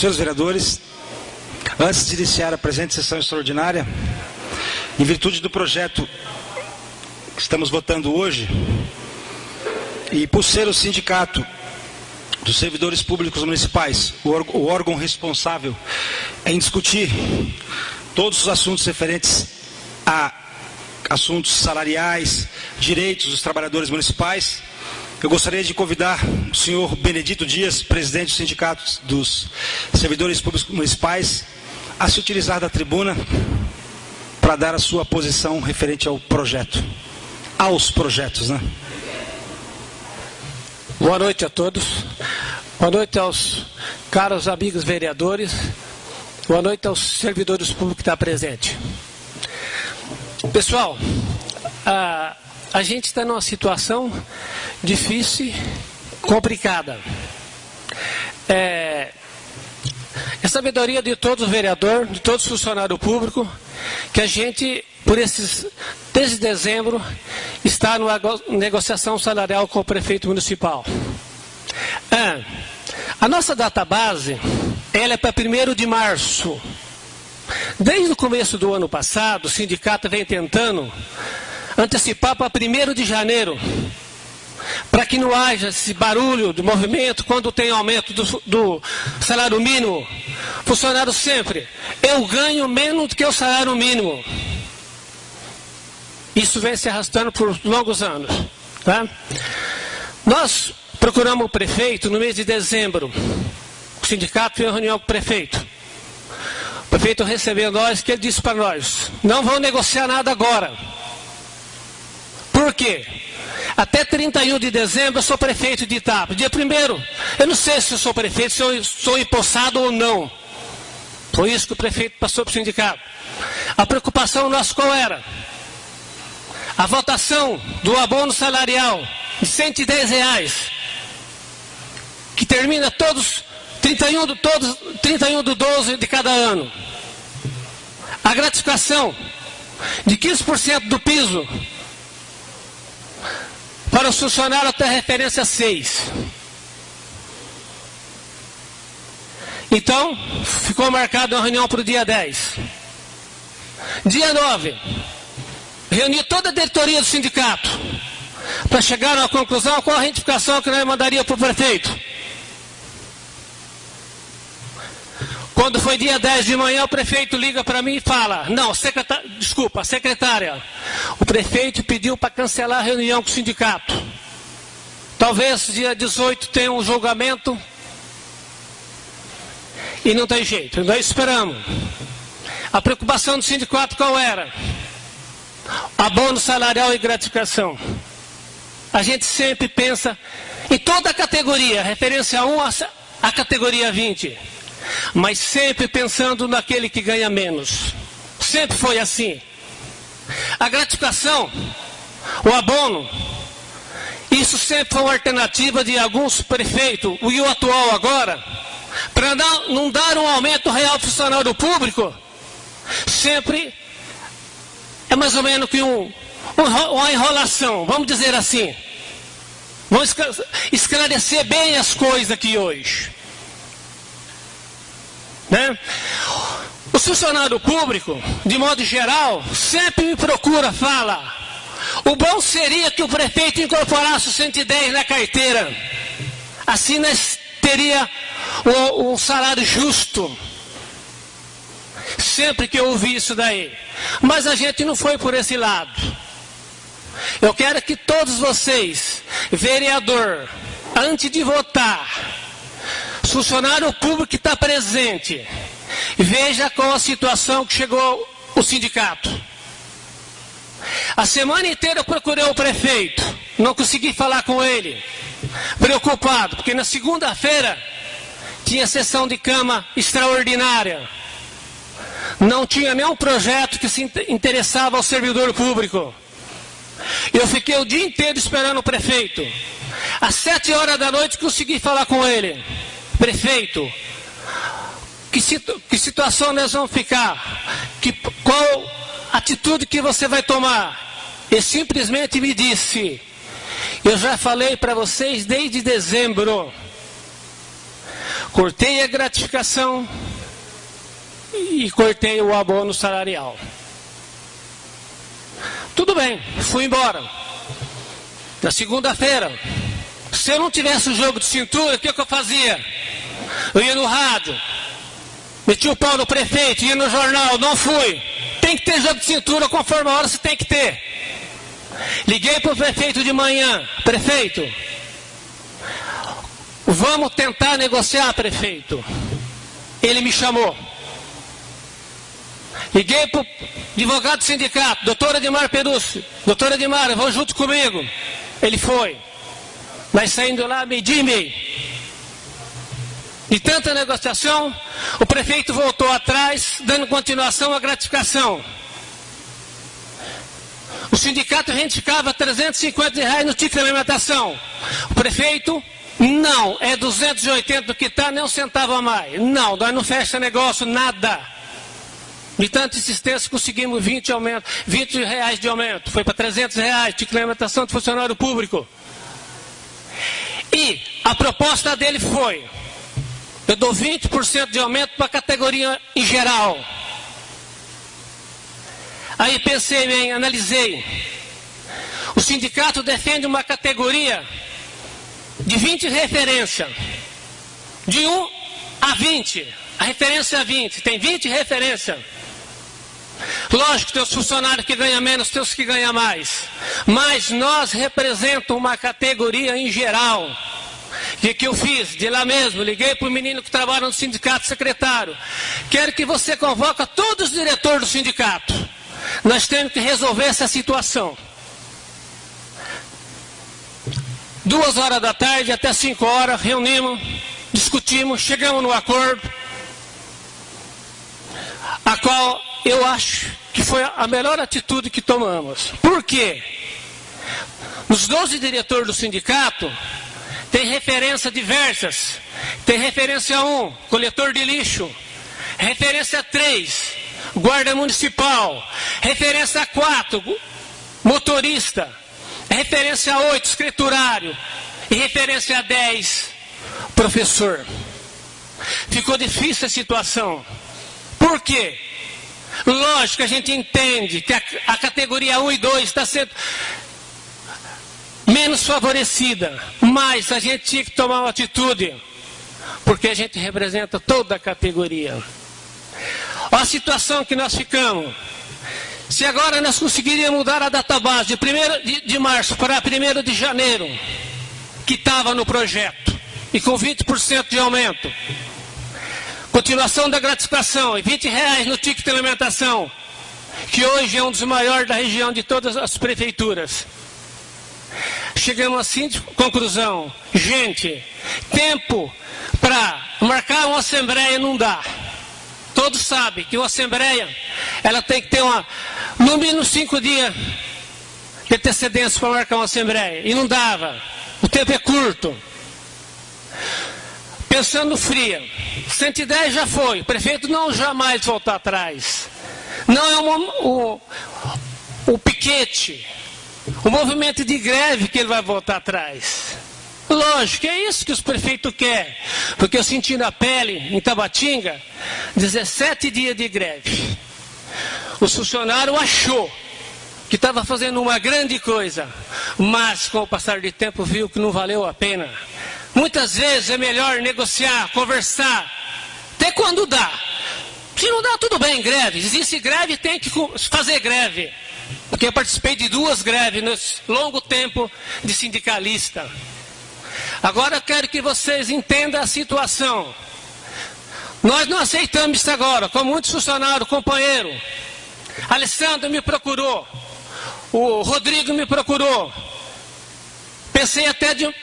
Senhores vereadores, antes de iniciar a presente sessão extraordinária, em virtude do projeto que estamos votando hoje, e por ser o sindicato dos servidores públicos municipais o órgão responsável em discutir todos os assuntos referentes a assuntos salariais, direitos dos trabalhadores municipais, eu gostaria de convidar o senhor Benedito Dias, presidente do Sindicato dos Servidores Públicos Municipais, a se utilizar da tribuna para dar a sua posição referente ao projeto, aos projetos, né? Boa noite a todos. Boa noite aos caros amigos vereadores. Boa noite aos servidores públicos que estão presentes. Pessoal, a gente está numa situação difícil, complicada. É sabedoria de todos os vereadores, de todos os funcionários públicos, que a gente, desde dezembro, está numa negociação salarial com o prefeito municipal. A nossa database, ela é para 1º de março. Desde o começo do ano passado, o sindicato vem tentando antecipar para 1º de janeiro, para que não haja esse barulho de movimento quando tem aumento do salário mínimo. Funcionário sempre, eu ganho menos do que o salário mínimo. Isso vem se arrastando por longos anos. Tá? Nós procuramos o prefeito no mês de dezembro. O sindicato fez uma reunião com o prefeito. O prefeito recebeu nós, que ele disse para nós: não vão negociar nada agora. Por quê? Até 31 de dezembro eu sou prefeito de Itapa. Dia 1º, eu não sei se eu sou prefeito, se eu sou empossado ou não. Foi isso que o prefeito passou para o sindicato. A preocupação nossa qual era? A votação do abono salarial de R$110, que termina todos 31 do 12 de cada ano. A gratificação de 15% do piso para os funcionários até referência 6. Então, ficou marcada uma reunião para o dia 10. Dia 9, reuni toda a diretoria do sindicato para chegar a uma conclusão com a retificação que nós mandaria para o prefeito. Quando foi dia 10 de manhã, o prefeito liga para mim e fala: não, a secretária, o prefeito pediu para cancelar a reunião com o sindicato. Talvez dia 18 tenha um julgamento e não tem jeito. Nós esperamos. A preocupação do sindicato qual era? Abono salarial e gratificação. A gente sempre pensa em toda a categoria, referência 1 à categoria 20. Mas sempre pensando naquele que ganha menos. Sempre foi assim. A gratificação, o abono, isso sempre foi uma alternativa de alguns prefeitos, e o atual agora, para não dar um aumento real funcional do público, sempre é mais ou menos que uma enrolação, vamos dizer assim. Vamos esclarecer bem as coisas aqui hoje. Né? O funcionário público, de modo geral, sempre me procura, fala: o bom seria que o prefeito incorporasse o 110 na carteira. Assim nós teria um salário justo. Sempre que eu ouvi isso daí. Mas a gente não foi por esse lado. Eu quero que todos vocês, vereador, antes de votar, funcionário público que está presente, veja qual a situação que chegou o sindicato. A semana inteira eu procurei o prefeito, não consegui falar com ele, preocupado, porque na segunda-feira tinha sessão de Câmara extraordinária. Não tinha nenhum projeto que se interessava ao servidor público. Eu fiquei o dia inteiro esperando o prefeito. Às 7 horas da noite consegui falar com ele. Prefeito, que situação nós vamos ficar? Qual atitude que você vai tomar? Ele simplesmente me disse: eu já falei para vocês desde dezembro. cortei a gratificação e cortei o abono salarial. Tudo bem, fui embora. Na segunda-feira, se eu não tivesse o jogo de cintura, o que eu fazia? Eu ia no rádio, metia o pau no prefeito, ia no jornal, não fui. Tem que ter jogo de cintura, conforme a hora você tem que ter. Liguei para o prefeito de manhã: prefeito, vamos tentar negociar, prefeito. Ele me chamou. Liguei para o advogado do sindicato, doutor Edmar Perúcio. Doutor Edmar, vão junto comigo. Ele foi. Nós saindo lá, 12:30. De tanta negociação, o prefeito voltou atrás, dando continuação à gratificação. O sindicato reivindicava R$350 no ticket de alimentação. O prefeito, não, é 280 do que está, nem um centavo a mais. Não, nós não fecha negócio, nada. De tanta insistência, conseguimos R$20 de aumento. Foi para R$300, ticket de alimentação de funcionário público. E a proposta dele foi: eu dou 20% de aumento para a categoria em geral. Aí pensei bem, analisei. O sindicato defende uma categoria de 20 referência. De 1 a 20. A referência é 20. Tem 20 referência. Lógico, tem os funcionários que ganham menos, tem os que ganham mais. Mas nós representamos uma categoria em geral. O que eu fiz? De lá mesmo, liguei para o menino que trabalha no sindicato, secretário. Quero que você convoque todos os diretores do sindicato. Nós temos que resolver essa situação. 2 horas da tarde até 5 horas, reunimos, discutimos, chegamos no acordo, a qual eu acho que foi a melhor atitude que tomamos. Por quê? Os 12 diretores do sindicato tem referência diversas. Tem referência 1, coletor de lixo. Referência 3, guarda municipal. Referência 4, motorista. Referência 8, escriturário. E referência 10, professor. Ficou difícil a situação. Por quê? Lógico que a gente entende que a categoria 1 e 2 está sendo menos favorecida, mas a gente tinha que tomar uma atitude, porque a gente representa toda a categoria. Olha a situação que nós ficamos. Se agora nós conseguiríamos mudar a database de 1º de março para 1º de janeiro, que estava no projeto, e com 20% de aumento, continuação da gratificação e R$20 no ticket de alimentação, que hoje é um dos maiores da região de todas as prefeituras. Chegamos assim de conclusão: gente, tempo para marcar uma assembleia não dá. Todos sabem que uma assembleia, ela tem que ter no mínimo 5 dias de antecedência para marcar uma assembleia. E não dava. O tempo é curto. Pensando fria, 110 já foi. O prefeito não jamais voltar atrás. Não é o piquete, o movimento de greve que ele vai voltar atrás. Lógico, é isso que os prefeitos querem. Porque eu senti na pele, em Tabatinga, 17 dias de greve. O funcionário achou que estava fazendo uma grande coisa, mas com o passar do tempo viu que não valeu a pena. Muitas vezes é melhor negociar, conversar, até quando dá. Se não dá, tudo bem, greve. Existe greve, tem que fazer greve. Porque eu participei de 2 greves nesse longo tempo de sindicalista. Agora eu quero que vocês entendam a situação. Nós não aceitamos isso agora, como muitos funcionários, companheiro. Alessandro me procurou, o Rodrigo me procurou. Pensei até de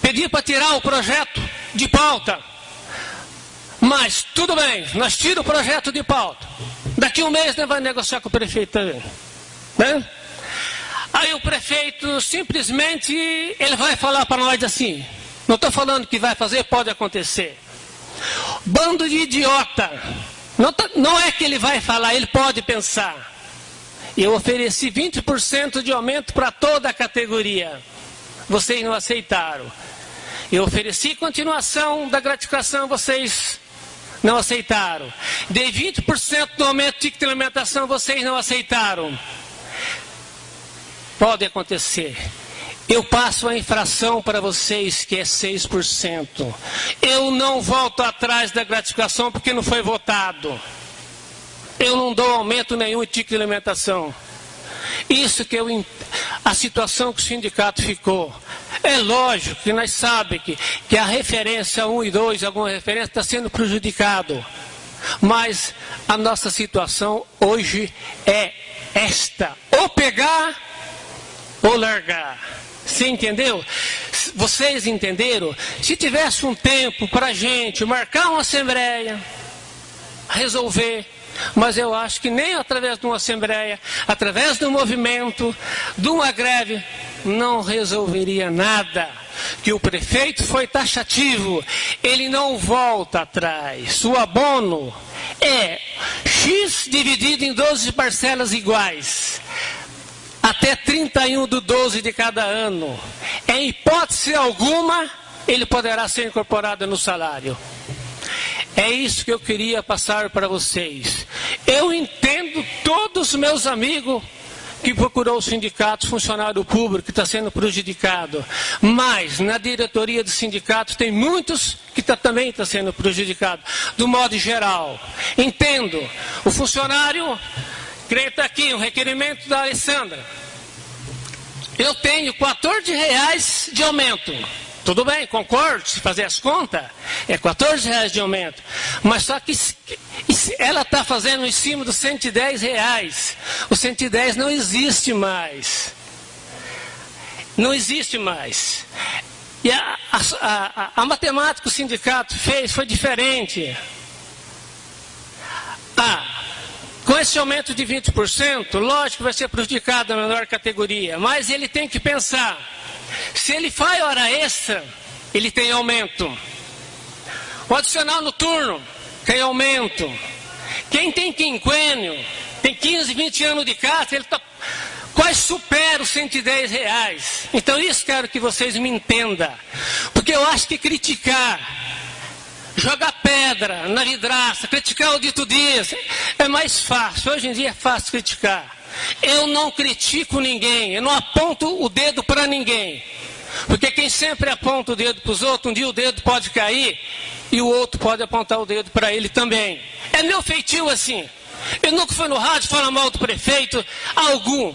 pedir para tirar o projeto de pauta. Mas tudo bem, nós tiramos o projeto de pauta. Daqui 1 mês nós vamos negociar com o prefeito também. Né? Aí o prefeito simplesmente ele vai falar para nós assim. Não estou falando que vai fazer, pode acontecer. Bando de idiota. Não é que ele vai falar, ele pode pensar. Eu ofereci 20% de aumento para toda a categoria. Vocês não aceitaram. Eu ofereci continuação da gratificação, vocês não aceitaram. Dei 20% do aumento de ticket de alimentação, vocês não aceitaram. Pode acontecer. Eu passo a infração para vocês, que é 6%. Eu não volto atrás da gratificação porque não foi votado. Eu não dou aumento nenhum em ticket de alimentação. Isso que a situação que o sindicato ficou. É lógico que nós sabemos que a referência 1 e 2, alguma referência, está sendo prejudicado. Mas a nossa situação hoje é esta. Ou pegar ou largar. Você entendeu? Vocês entenderam? Se tivesse um tempo para a gente marcar uma assembleia, resolver, mas eu acho que nem através de uma assembleia, através do movimento, de uma greve, não resolveria nada. Que o prefeito foi taxativo, ele não volta atrás. O abono é X dividido em 12 parcelas iguais. Até 31/12 de cada ano. Em hipótese alguma, ele poderá ser incorporado no salário. É isso que eu queria passar para vocês. Eu entendo todos os meus amigos que procurou o sindicato, funcionário público, que está sendo prejudicado. Mas, na diretoria do sindicato, tem muitos que também estão sendo prejudicados, do modo geral. Entendo. O funcionário... Creio que está aqui um requerimento da Alessandra. Eu tenho R$14 de aumento. Tudo bem, concordo, se fazer as contas, é R$14 de aumento. Mas só que ela está fazendo em cima dos R$110. O 110 não existe mais. Não existe mais. E a matemática que o sindicato fez foi diferente. Com esse aumento de 20%, lógico que vai ser prejudicado a menor categoria, mas ele tem que pensar, se ele faz hora extra, ele tem aumento. O adicional noturno tem aumento. Quem tem quinquênio, tem 15, 20 anos de casa, ele quase supera os R$110. Então isso quero que vocês me entendam, porque eu acho que criticar, jogar pedra na vidraça, criticar o dito dias, é mais fácil. Hoje em dia é fácil criticar. Eu não critico ninguém, eu não aponto o dedo para ninguém. Porque quem sempre aponta o dedo para os outros, um dia o dedo pode cair e o outro pode apontar o dedo para ele também. É meu feitio assim. Eu nunca fui no rádio falar mal do prefeito algum.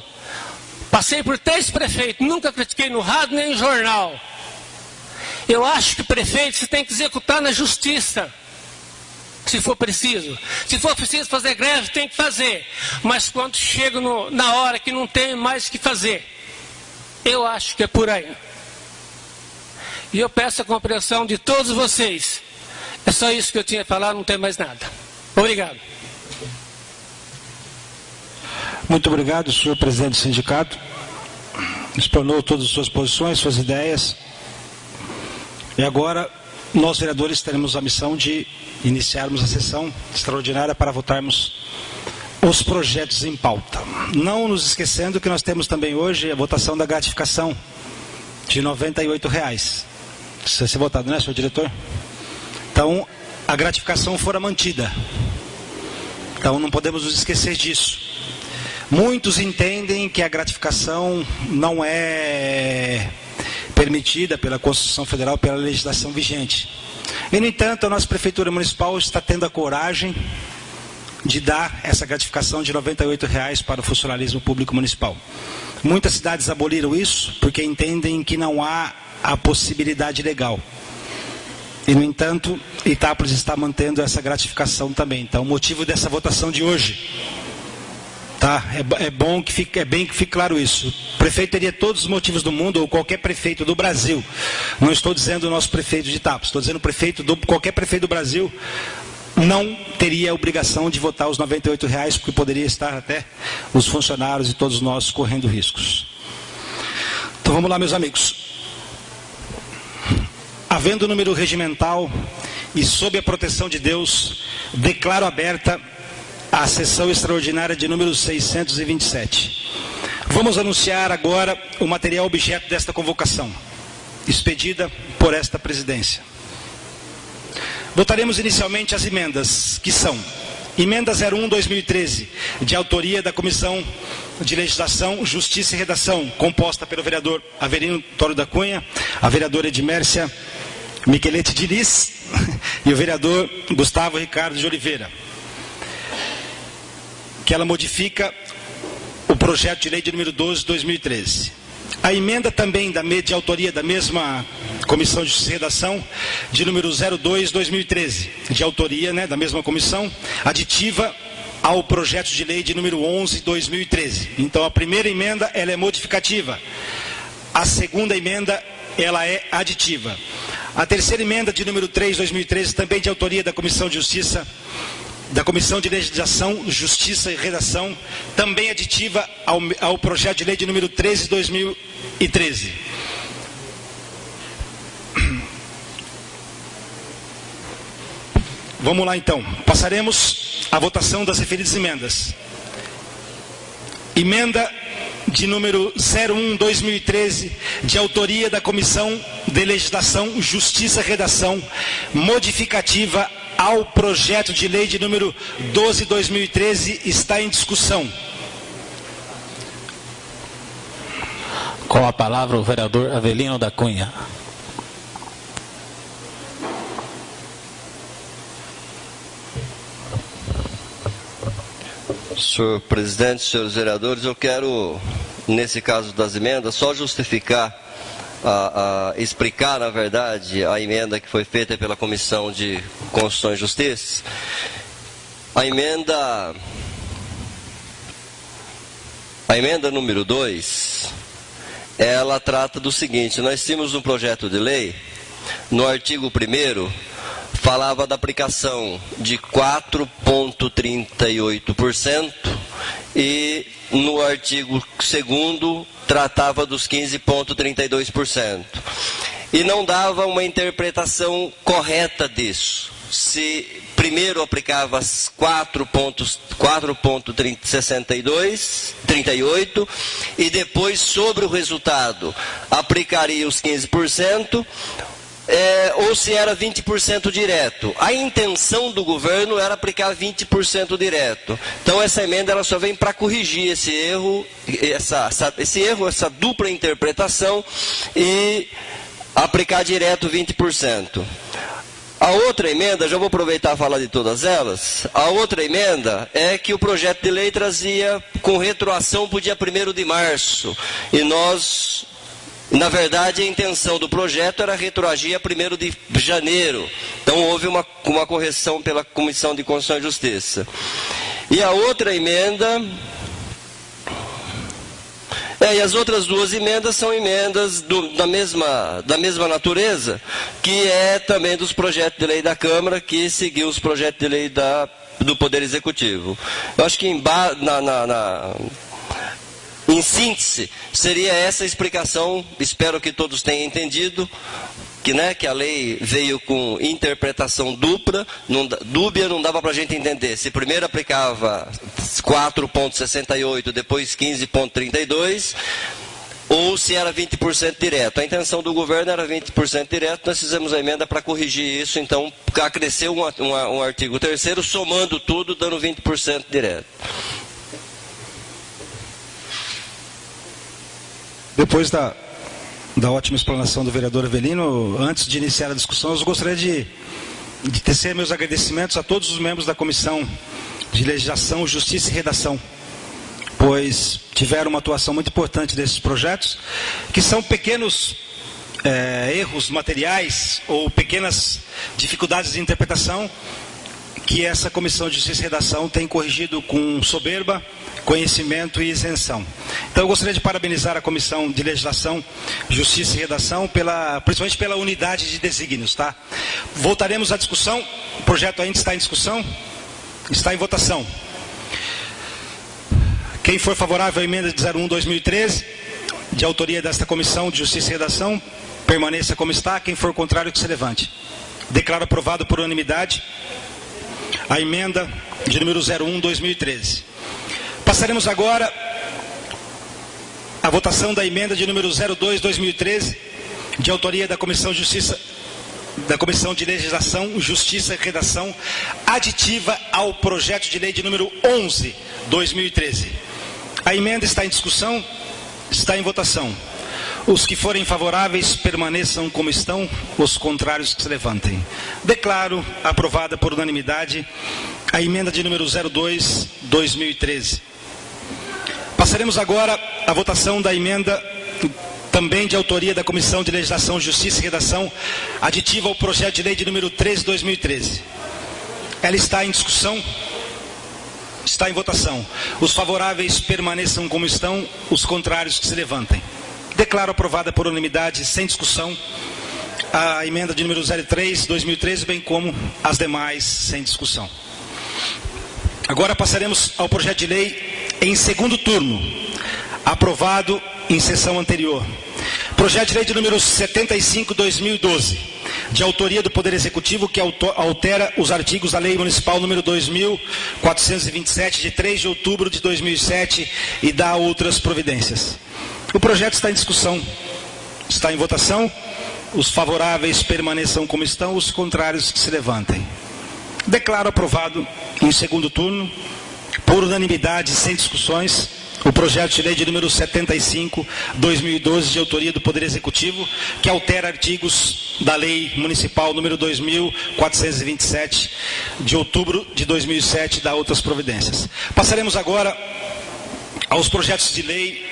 Passei por 3 prefeitos, nunca critiquei no rádio nem no jornal. Eu acho que o prefeito você tem que executar na justiça, se for preciso. Se for preciso fazer greve, tem que fazer. Mas quando chega na hora que não tem mais o que fazer, eu acho que é por aí. E eu peço a compreensão de todos vocês. É só isso que eu tinha a falar, não tem mais nada. Obrigado. Muito obrigado, senhor presidente do sindicato. Explanou todas as suas posições, suas ideias. E agora, nós vereadores teremos a missão de iniciarmos a sessão extraordinária para votarmos os projetos em pauta. Não nos esquecendo que nós temos também hoje a votação da gratificação de R$98. Isso vai ser votado, né, senhor diretor? Então, a gratificação fora mantida. Então, não podemos nos esquecer disso. Muitos entendem que a gratificação não é permitida pela Constituição Federal, pela legislação vigente. E, no entanto, a nossa Prefeitura Municipal está tendo a coragem de dar essa gratificação de R$98 para o funcionalismo público municipal. Muitas cidades aboliram isso porque entendem que não há a possibilidade legal. E, no entanto, Itápolis está mantendo essa gratificação também. Então, o motivo dessa votação de hoje... Tá? É bem que fique claro isso. O prefeito teria todos os motivos do mundo, ou qualquer prefeito do Brasil. Não estou dizendo o nosso prefeito de Itápolis, estou dizendo qualquer prefeito do Brasil não teria a obrigação de votar os R$98, porque poderia estar até os funcionários e todos nós correndo riscos. Então vamos lá, meus amigos. Havendo número regimental e sob a proteção de Deus, declaro aberta a sessão extraordinária de número 627. Vamos anunciar agora o material objeto desta convocação. expedida por esta presidência. Votaremos inicialmente as emendas, que são: emenda 01/2013, de autoria da Comissão de Legislação, Justiça e Redação, composta pelo vereador Avelino Toro da Cunha, a vereadora Edmércia Michelete Diniz e o vereador Gustavo Ricardo de Oliveira, que ela modifica o projeto de lei de número 12/2013. A emenda também de autoria da mesma Comissão de Justiça e Redação, de número 02/2013, de autoria da mesma comissão, aditiva ao projeto de lei de número 11/2013. Então, a primeira emenda ela é modificativa, a segunda emenda ela é aditiva. A terceira emenda, de número 3/2013, também de autoria da Comissão de Justiça, da Comissão de Legislação, Justiça e Redação, também aditiva ao projeto de lei de número 13/2013. Vamos lá então, passaremos à votação das referidas emendas. Emenda de número 01/2013, de autoria da Comissão de Legislação, Justiça e Redação, modificativa ao projeto de lei de número 12/2013, está em discussão. Com a palavra o vereador Avelino da Cunha. Senhor presidente, senhores vereadores, eu quero, nesse caso das emendas, só justificar, explicar, na verdade, a emenda que foi feita pela Comissão de Constituição e Justiça. A emenda número 2, ela trata do seguinte: nós tínhamos um projeto de lei, no artigo 1º, falava da aplicação de 4,38% e no artigo 2º tratava dos 15,32%. E não dava uma interpretação correta disso. Se primeiro aplicava 4,38 e depois, sobre o resultado, aplicaria os 15%, ou se era 20% direto. A intenção do governo era aplicar 20% direto. Então essa emenda ela só vem para corrigir esse erro, essa dupla interpretação e aplicar direto 20%. A outra emenda, já vou aproveitar e falar de todas elas. A outra emenda é que o projeto de lei trazia com retroação para o dia 1º de março. E nós, na verdade, a intenção do projeto era retroagir a 1º de janeiro. Então houve uma correção pela Comissão de Constituição e Justiça. E a outra emenda... e as outras duas emendas são emendas da mesma natureza, que é também dos projetos de lei da Câmara, que seguiu os projetos de lei do Poder Executivo. Eu acho que em síntese, seria essa a explicação. Espero que todos tenham entendido que a lei veio com interpretação dúbia, não dava para a gente entender. Se primeiro aplicava 4,68, depois 15,32, ou se era 20% direto. A intenção do governo era 20% direto, nós fizemos a emenda para corrigir isso, então acresceu um artigo 3º, somando tudo, dando 20% direto. Depois da ótima explanação do vereador Avelino, antes de iniciar a discussão, eu gostaria de tecer meus agradecimentos a todos os membros da Comissão de Legislação, Justiça e Redação, pois tiveram uma atuação muito importante desses projetos, que são pequenos erros materiais ou pequenas dificuldades de interpretação que essa Comissão de Justiça e Redação tem corrigido com soberba, conhecimento e isenção. Então eu gostaria de parabenizar a Comissão de Legislação, Justiça e Redação, principalmente pela unidade de desígnios, tá? Voltaremos à discussão. O projeto ainda está em discussão, está em votação. Quem for favorável à emenda de 01/2013, de autoria desta Comissão de Justiça e Redação, permaneça como está. Quem for contrário, que se levante. Declaro aprovado por unanimidade a emenda de número 01/2013. Passaremos agora à votação da emenda de número 02/2013, de autoria da Comissão de Justiça, da Comissão de Legislação, Justiça e Redação, aditiva ao projeto de lei de número 11/2013. A emenda está em discussão, está em votação. Os que forem favoráveis permaneçam como estão, os contrários que se levantem. Declaro aprovada por unanimidade a emenda de número 02/2013. Passaremos agora à votação da emenda também de autoria da Comissão de Legislação, Justiça e Redação, aditiva ao projeto de lei de número 13/2013. Ela está em discussão, está em votação. Os favoráveis permaneçam como estão, os contrários que se levantem. Declaro aprovada por unanimidade, sem discussão, a emenda de número 03/2013, bem como as demais, sem discussão. Agora passaremos ao projeto de lei em segundo turno, aprovado em sessão anterior. Projeto de lei de número 75/2012, de autoria do Poder Executivo, que altera os artigos da Lei Municipal número 2.427, de 3 de outubro de 2007, e dá outras providências. O projeto está em discussão, está em votação. Os favoráveis permaneçam como estão, os contrários que se levantem. Declaro aprovado em segundo turno, por unanimidade, sem discussões, o projeto de lei de número 75/2012, de autoria do Poder Executivo, que altera artigos da Lei Municipal número 2.427, de outubro de 2007, e dá outras providências. Passaremos agora aos projetos de lei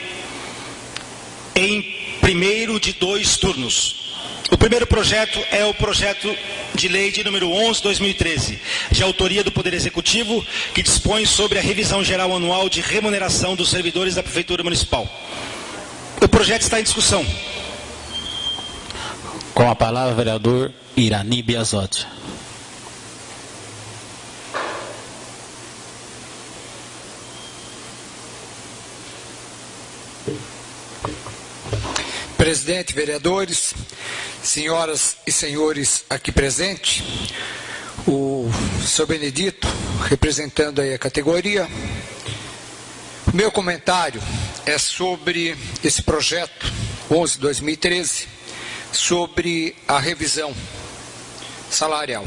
em primeiro de 2 turnos. O primeiro projeto é o projeto de lei de número 11/2013, de autoria do Poder Executivo, que dispõe sobre a revisão geral anual de remuneração dos servidores da Prefeitura Municipal. O projeto está em discussão. Com a palavra, o vereador Irani Biasotti. Presidente, vereadores, senhoras e senhores aqui presentes, o senhor Benedito, representando aí a categoria. O meu comentário é sobre esse projeto 11/2013, sobre a revisão salarial.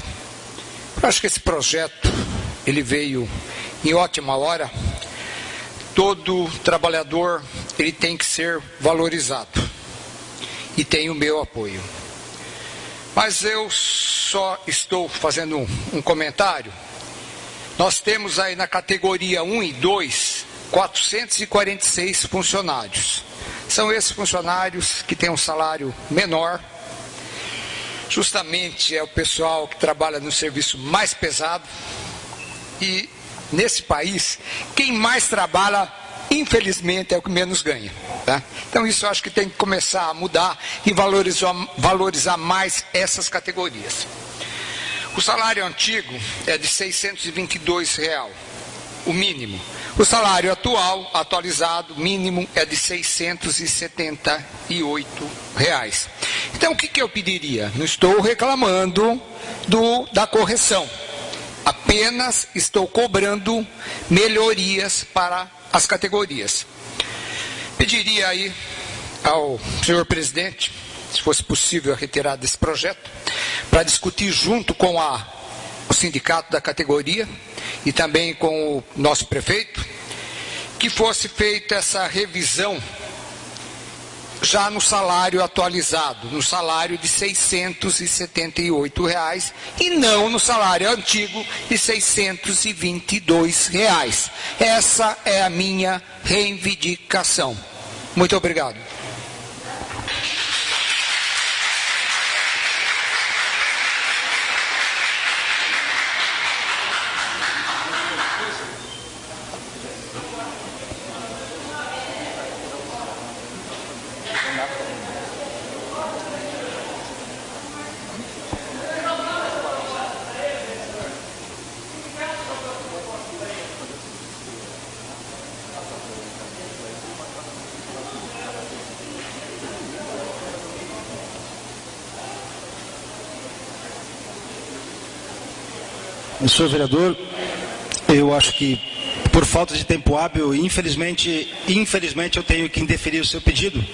Eu acho que esse projeto, ele veio em ótima hora. Todo trabalhador, ele tem que ser valorizado. E tem o meu apoio. Mas eu só estou fazendo um comentário. Nós temos aí na categoria 1 e 2, 446 funcionários. São esses funcionários que têm um salário menor. Justamente é o pessoal que trabalha no serviço mais pesado. E nesse país, quem mais trabalha, infelizmente, é o que menos ganha. Tá? Então isso eu acho que tem que começar a mudar e valorizar mais essas categorias. O salário antigo é de R$ 622, o mínimo. O salário atual, atualizado, mínimo, é de R$ 678. Então o que eu pediria? Não estou reclamando da correção. Apenas estou cobrando melhorias para as categorias. Pediria aí ao senhor presidente, se fosse possível a retirada desse projeto, para discutir junto com o sindicato da categoria e também com o nosso prefeito, que fosse feita essa revisão já no salário atualizado, no salário de R$ 678, e não no salário antigo de R$ 622. Essa é a minha reivindicação. Muito obrigado. Senhor vereador, eu acho que por falta de tempo hábil, infelizmente eu tenho que indeferir o seu pedido.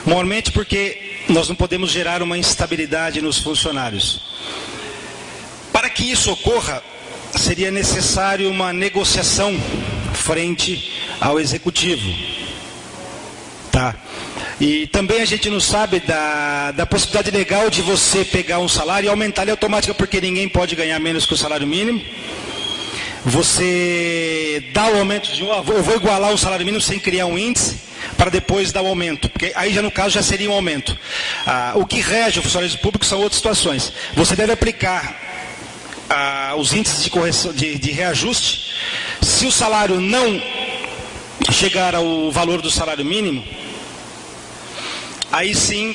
Normalmente porque nós não podemos gerar uma instabilidade nos funcionários. Para que isso ocorra, seria necessário uma negociação frente ao Executivo. Tá? E também a gente não sabe da possibilidade legal de você pegar um salário e aumentar ele automaticamente, porque ninguém pode ganhar menos que o salário mínimo. Você dá o aumento de eu vou igualar o salário mínimo sem criar um índice, para depois dar o aumento, porque aí já no caso já seria um aumento. O que rege o funcionalismo público são outras situações. Você deve aplicar os índices de correção, de reajuste. Se o salário não chegar ao valor do salário mínimo, aí sim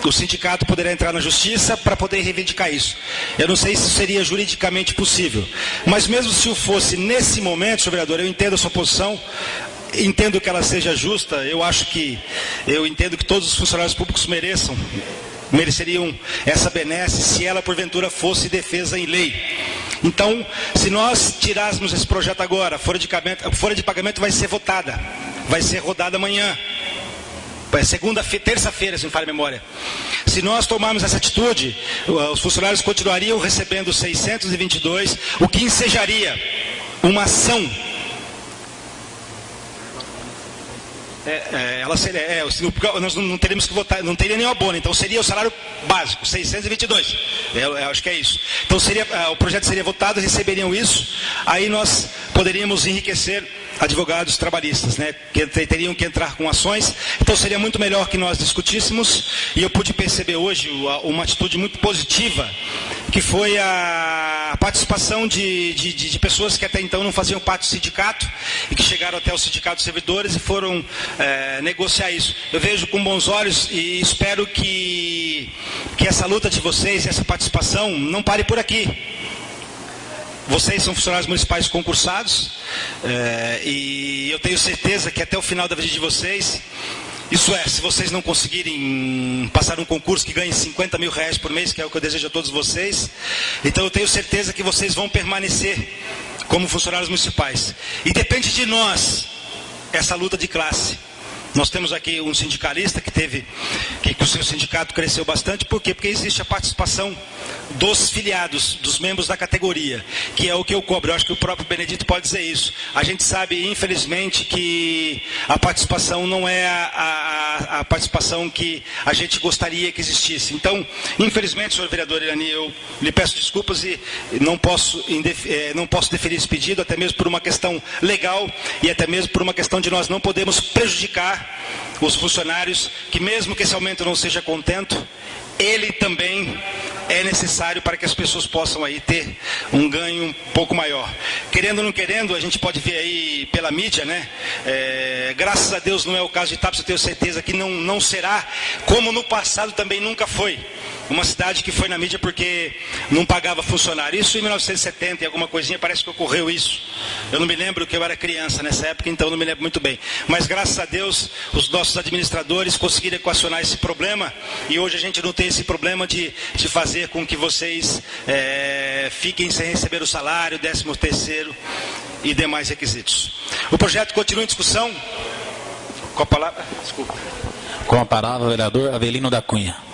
o sindicato poderá entrar na justiça para poder reivindicar isso. Eu não sei se seria juridicamente possível, mas mesmo se o fosse nesse momento, senhor vereador, eu entendo a sua posição, entendo que ela seja justa, eu entendo que todos os funcionários públicos mereceriam essa benesse se ela porventura fosse defesa em lei. Então, se nós tirássemos esse projeto agora, a folha de pagamento vai ser votada, vai ser rodada amanhã, terça-feira, se não falha a memória. Se nós tomarmos essa atitude, os funcionários continuariam recebendo 622, o que ensejaria uma ação. Nós não teríamos que votar, não teria nenhum abono, então seria o salário básico, 622. Eu acho que é isso. Então o projeto seria votado, receberiam isso, aí nós poderíamos enriquecer advogados trabalhistas, né, que teriam que entrar com ações. Então seria muito melhor que nós discutíssemos, e eu pude perceber hoje uma atitude muito positiva, que foi a participação de pessoas que até então não faziam parte do sindicato, e que chegaram até o sindicato dos servidores e foram negociar isso. Eu vejo com bons olhos e espero que essa luta de vocês, essa participação, não pare por aqui. Vocês são funcionários municipais concursados, e eu tenho certeza que até o final da vida de vocês, isso é, se vocês não conseguirem passar um concurso que ganhe 50 mil reais por mês, que é o que eu desejo a todos vocês, então eu tenho certeza que vocês vão permanecer como funcionários municipais. E depende de nós, essa luta de classe. Nós temos aqui um sindicalista que o seu sindicato cresceu bastante. Por quê? Porque existe a participação dos filiados, dos membros da categoria, que é o que eu cobro. Eu acho que o próprio Benedito pode dizer isso. A gente sabe, infelizmente, que a participação não é a participação que a gente gostaria que existisse. Então, infelizmente, senhor vereador Irani, eu lhe peço desculpas e não posso deferir esse pedido, até mesmo por uma questão legal e até mesmo por uma questão de nós não podemos prejudicar os funcionários, que mesmo que esse aumento não seja contento, ele também é necessário para que as pessoas possam aí ter um ganho um pouco maior. Querendo ou não querendo, a gente pode ver aí pela mídia, né? Graças a Deus não é o caso de Itápolis, eu tenho certeza que não será, como no passado também nunca foi. Uma cidade que foi na mídia porque não pagava funcionário. Isso em 1970 e alguma coisinha, parece que ocorreu isso. Eu não me lembro, que eu era criança nessa época, então não me lembro muito bem. Mas graças a Deus, os nossos administradores conseguiram equacionar esse problema, e hoje a gente não tem esse problema de fazer com que vocês fiquem sem receber o salário, 13º e demais requisitos. O projeto continua em discussão. Com a palavra, desculpa. Com a palavra, o vereador Avelino da Cunha.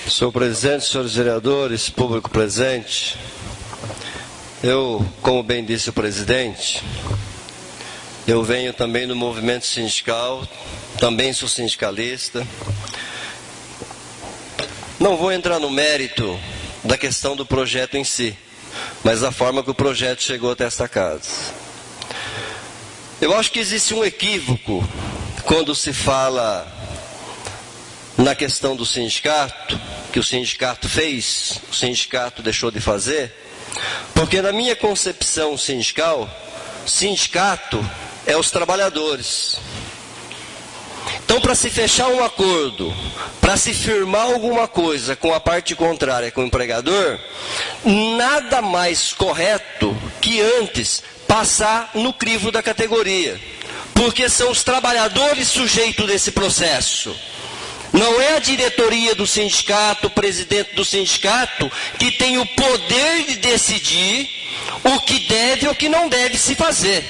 Senhor presidente, senhores vereadores, público presente, eu, como bem disse o presidente, eu venho também do movimento sindical, também sou sindicalista. Não vou entrar no mérito da questão do projeto em si, mas da forma que o projeto chegou até esta casa. Eu acho que existe um equívoco quando se fala na questão do sindicato, que o sindicato fez, o sindicato deixou de fazer, porque na minha concepção sindical, sindicato é os trabalhadores. Então, para se fechar um acordo, para se firmar alguma coisa com a parte contrária, com o empregador, nada mais correto que antes passar no crivo da categoria, porque são os trabalhadores sujeitos desse processo. Não é a diretoria do sindicato, o presidente do sindicato, que tem o poder de decidir o que deve ou o que não deve se fazer.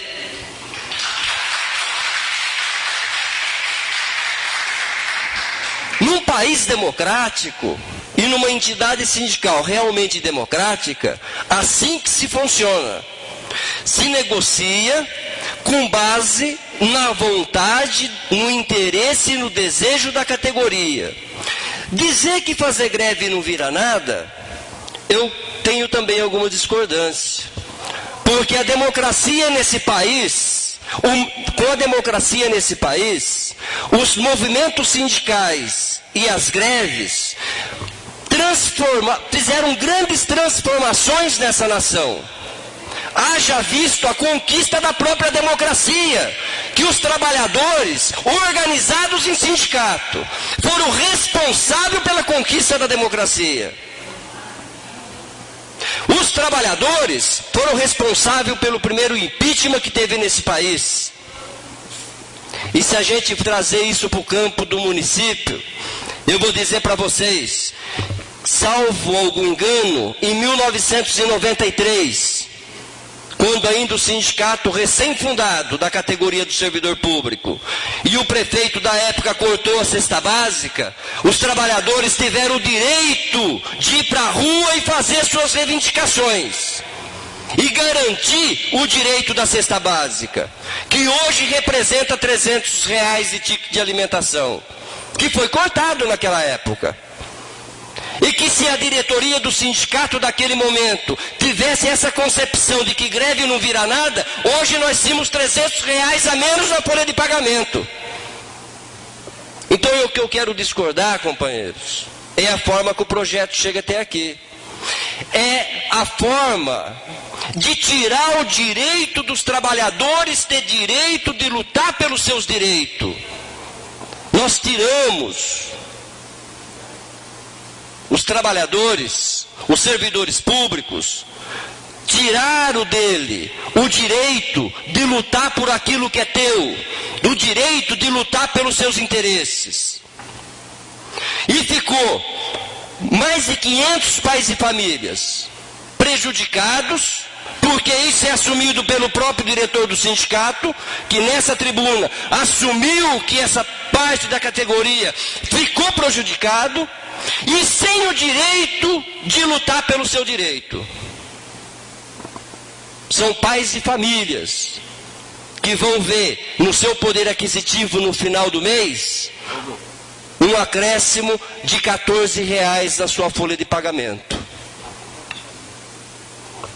Num país democrático e numa entidade sindical realmente democrática, assim que se funciona. Se negocia com base na vontade, no interesse e no desejo da categoria. Dizer que fazer greve não vira nada, eu tenho também alguma discordância. Porque a democracia nesse país, com a democracia nesse país, os movimentos sindicais e as greves fizeram grandes transformações nessa nação. Haja visto a conquista da própria democracia, que os trabalhadores, organizados em sindicato, foram responsáveis pela conquista da democracia. Os trabalhadores foram responsáveis pelo primeiro impeachment que teve nesse país. E se a gente trazer isso para o campo do município, eu vou dizer para vocês, salvo algum engano, em 1993, quando ainda o sindicato recém-fundado da categoria do servidor público e o prefeito da época cortou a cesta básica, os trabalhadores tiveram o direito de ir para a rua e fazer suas reivindicações e garantir o direito da cesta básica, que hoje representa R$300 de ticket de alimentação, que foi cortado naquela época. E que se a diretoria do sindicato daquele momento tivesse essa concepção de que greve não vira nada, hoje nós tínhamos R$300 a menos na folha de pagamento. Então o que eu quero discordar, companheiros, é a forma que o projeto chega até aqui. É a forma de tirar o direito dos trabalhadores ter direito de lutar pelos seus direitos. Nós tiramos os trabalhadores, os servidores públicos, tiraram dele o direito de lutar por aquilo que é teu, o direito de lutar pelos seus interesses. E ficou mais de 500 pais e famílias prejudicados, porque isso é assumido pelo próprio diretor do sindicato, que nessa tribuna assumiu que essa parte da categoria ficou prejudicado, e sem o direito de lutar pelo seu direito. São pais e famílias que vão ver no seu poder aquisitivo no final do mês um acréscimo de R$14 na sua folha de pagamento.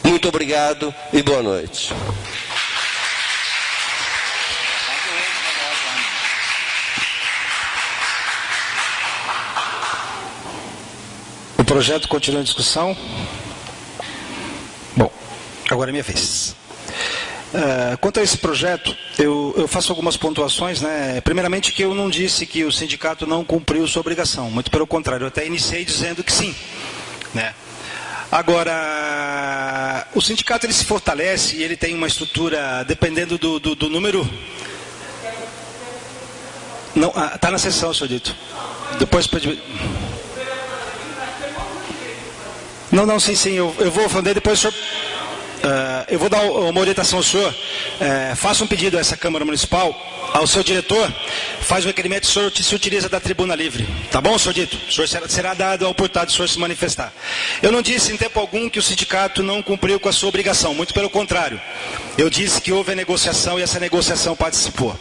Muito obrigado e boa noite. O projeto continua em discussão. Bom, agora é minha vez. Quanto a esse projeto, eu faço algumas pontuações, né? Primeiramente, que eu não disse que o sindicato não cumpriu sua obrigação, muito pelo contrário, eu até iniciei dizendo que sim, né? Agora, o sindicato ele se fortalece e ele tem uma estrutura, dependendo do número. Não, está na sessão, senhor Dito. Depois pode. Não, sim, eu vou responder, depois o senhor... eu vou dar uma orientação ao senhor. Faça um pedido a essa Câmara Municipal, ao seu diretor, faz um requerimento, o senhor se utiliza da tribuna livre. Tá bom, senhor Dito? O senhor será dado a oportunidade do senhor se manifestar. Eu não disse em tempo algum que o sindicato não cumpriu com a sua obrigação, muito pelo contrário. Eu disse que houve a negociação e essa negociação participou.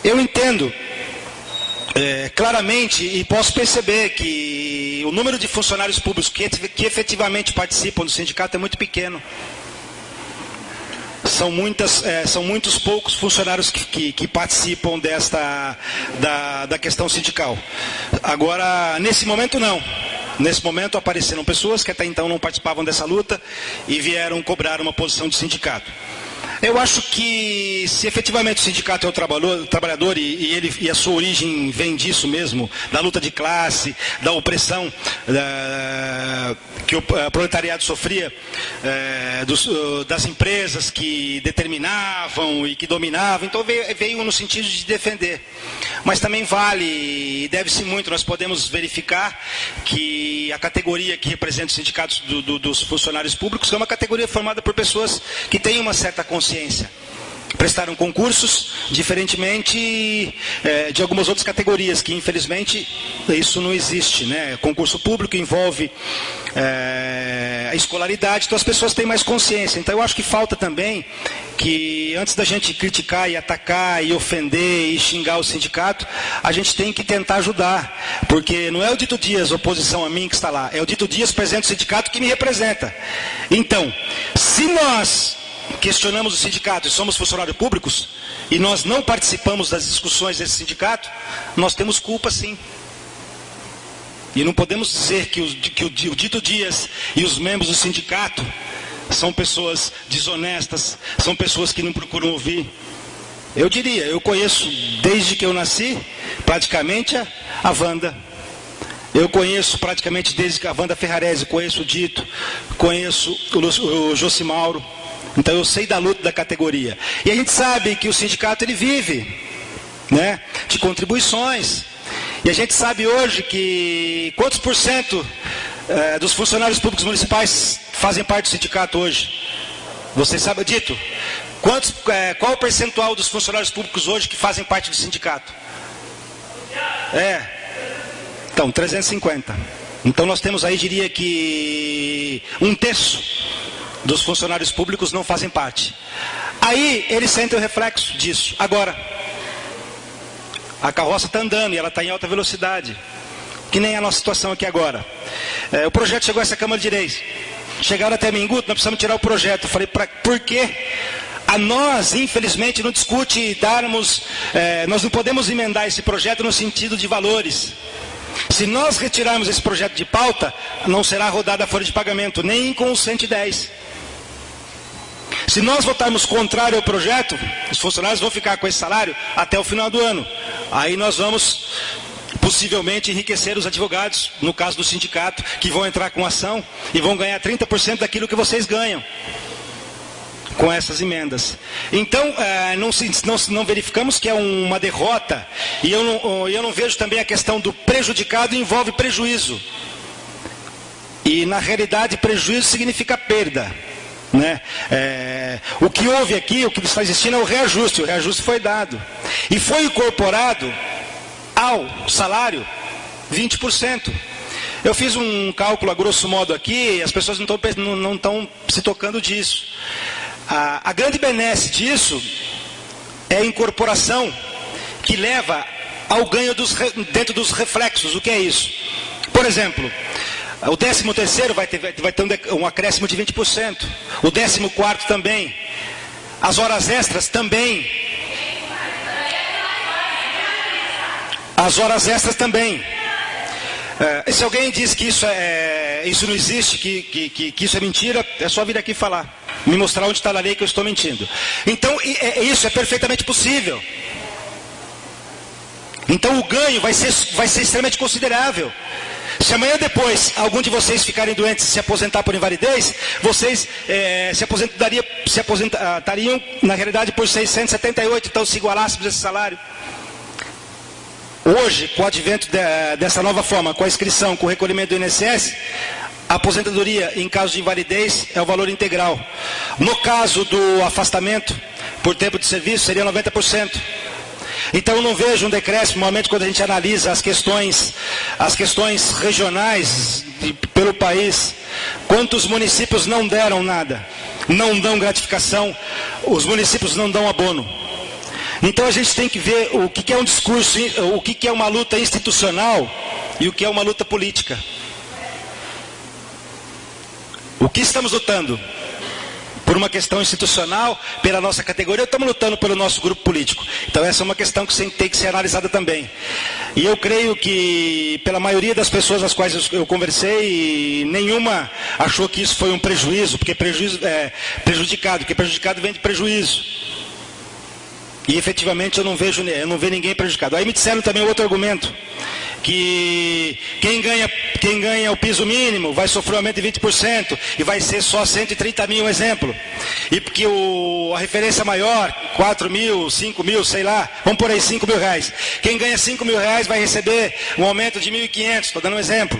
Eu entendo claramente e posso perceber que o número de funcionários públicos que efetivamente participam do sindicato é muito pequeno. São muitos poucos funcionários que participam da questão sindical. Agora, nesse momento não. Nesse momento apareceram pessoas que até então não participavam dessa luta e vieram cobrar uma posição de sindicato. Eu acho que se efetivamente o sindicato é o trabalhador e a sua origem vem disso mesmo, da luta de classe, da opressão que o proletariado sofria, das empresas que determinavam e que dominavam, então veio no sentido de defender. Mas também vale e deve-se muito, nós podemos verificar que a categoria que representa os sindicatos dos funcionários públicos é uma categoria formada por pessoas que têm uma certa consciência. prestaram concursos, diferentemente de algumas outras categorias, que infelizmente isso não existe, né? Concurso público envolve a escolaridade, então as pessoas têm mais consciência. Então eu acho que falta também que antes da gente criticar e atacar e ofender e xingar o sindicato, a gente tem que tentar ajudar, porque não é o Dito Dias, oposição a mim, que está lá, é o Dito Dias, presidente do sindicato, que me representa. Então, se nós questionamos o sindicato e somos funcionários públicos, e nós não participamos das discussões desse sindicato, nós temos culpa sim. E não podemos dizer que o Dito Dias e os membros do sindicato são pessoas desonestas, são pessoas que não procuram ouvir. Eu diria, eu conheço desde que eu nasci, praticamente a Wanda. Eu conheço praticamente desde que a Wanda Ferrarese, conheço o Dito, conheço o Josimauro. Então eu sei da luta da categoria. E a gente sabe que o sindicato ele vive, né, de contribuições. E a gente sabe hoje que quantos por cento dos funcionários públicos municipais fazem parte do sindicato hoje? Você sabe, Dito? Qual o percentual dos funcionários públicos hoje que fazem parte do sindicato? Então, 350. Então nós temos aí, diria que 1/3 dos funcionários públicos não fazem parte. Aí eles sentem o reflexo disso. Agora, a carroça está andando e ela está em alta velocidade. Que nem a nossa situação aqui agora. O projeto chegou a essa Câmara de Direitos. Chegaram até mim, Guto, nós precisamos tirar o projeto. Eu falei, por quê? A nós, infelizmente, não discute darmos... nós não podemos emendar esse projeto no sentido de valores. Se nós retirarmos esse projeto de pauta, não será rodada a folha de pagamento, nem com os 110. Se nós votarmos contrário ao projeto, os funcionários vão ficar com esse salário até o final do ano. Aí nós vamos possivelmente enriquecer os advogados, no caso do sindicato, que vão entrar com ação e vão ganhar 30% daquilo que vocês ganham com essas emendas. Então, não verificamos que é uma derrota, e eu não vejo também a questão do prejudicado envolve prejuízo. E na realidade prejuízo significa perda. Né? O que houve aqui, o que está existindo é o reajuste foi dado. E foi incorporado ao salário 20%. Eu fiz um cálculo a grosso modo aqui, as pessoas não estão se tocando disso. A grande benesse disso é a incorporação que leva ao ganho dentro dos reflexos. O que é isso? Por exemplo, o 13º vai ter um acréscimo de 20%. O 14º também. As horas extras também. As horas extras também. Se alguém diz que isso não existe, que isso é mentira, é só vir aqui falar. Me mostrar onde está na lei que eu estou mentindo. Então, isso é perfeitamente possível. Então, o ganho vai ser extremamente considerável. Se amanhã depois algum de vocês ficarem doentes e se aposentar por invalidez, vocês se aposentariam, na realidade, por 678, então se igualássemos esse salário. Hoje, com o advento dessa nova forma, com a inscrição, com o recolhimento do INSS, a aposentadoria em caso de invalidez é o valor integral. No caso do afastamento por tempo de serviço, seria 90%. Então eu não vejo um decréscimo, normalmente quando a gente analisa as questões regionais pelo país, quantos municípios não deram nada, não dão gratificação, os municípios não dão abono. Então a gente tem que ver o que é um discurso, o que é uma luta institucional e o que é uma luta política. O que estamos lutando? Por uma questão institucional, pela nossa categoria, ou estamos lutando pelo nosso grupo político? Então essa é uma questão que tem que ser analisada também. E eu creio que, pela maioria das pessoas às quais eu conversei, nenhuma achou que isso foi um prejuízo, porque prejuízo é prejudicado, porque prejudicado vem de prejuízo. E efetivamente eu não vejo ninguém prejudicado. Aí me disseram também outro argumento, que quem ganha o piso mínimo vai sofrer um aumento de 20% e vai ser só 130 mil, um exemplo. E porque a referência maior, 4 mil, 5 mil, sei lá, vamos por aí 5 mil reais. Quem ganha 5 mil reais vai receber um aumento de 1.500, estou dando um exemplo.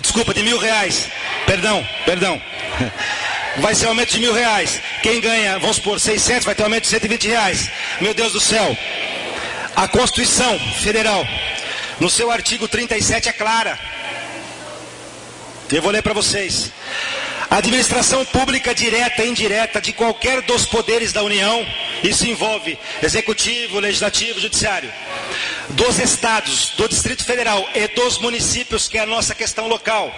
Desculpa, de R$1.000. Perdão. vai ser um aumento de R$1.000. Quem ganha, vamos supor, 600, vai ter um aumento de R$120. Meu Deus do céu. A Constituição Federal, no seu artigo 37, é clara. Eu vou ler para vocês. A administração pública direta e indireta de qualquer dos poderes da União, isso envolve executivo, legislativo, judiciário, dos estados, do Distrito Federal e dos municípios, que é a nossa questão local,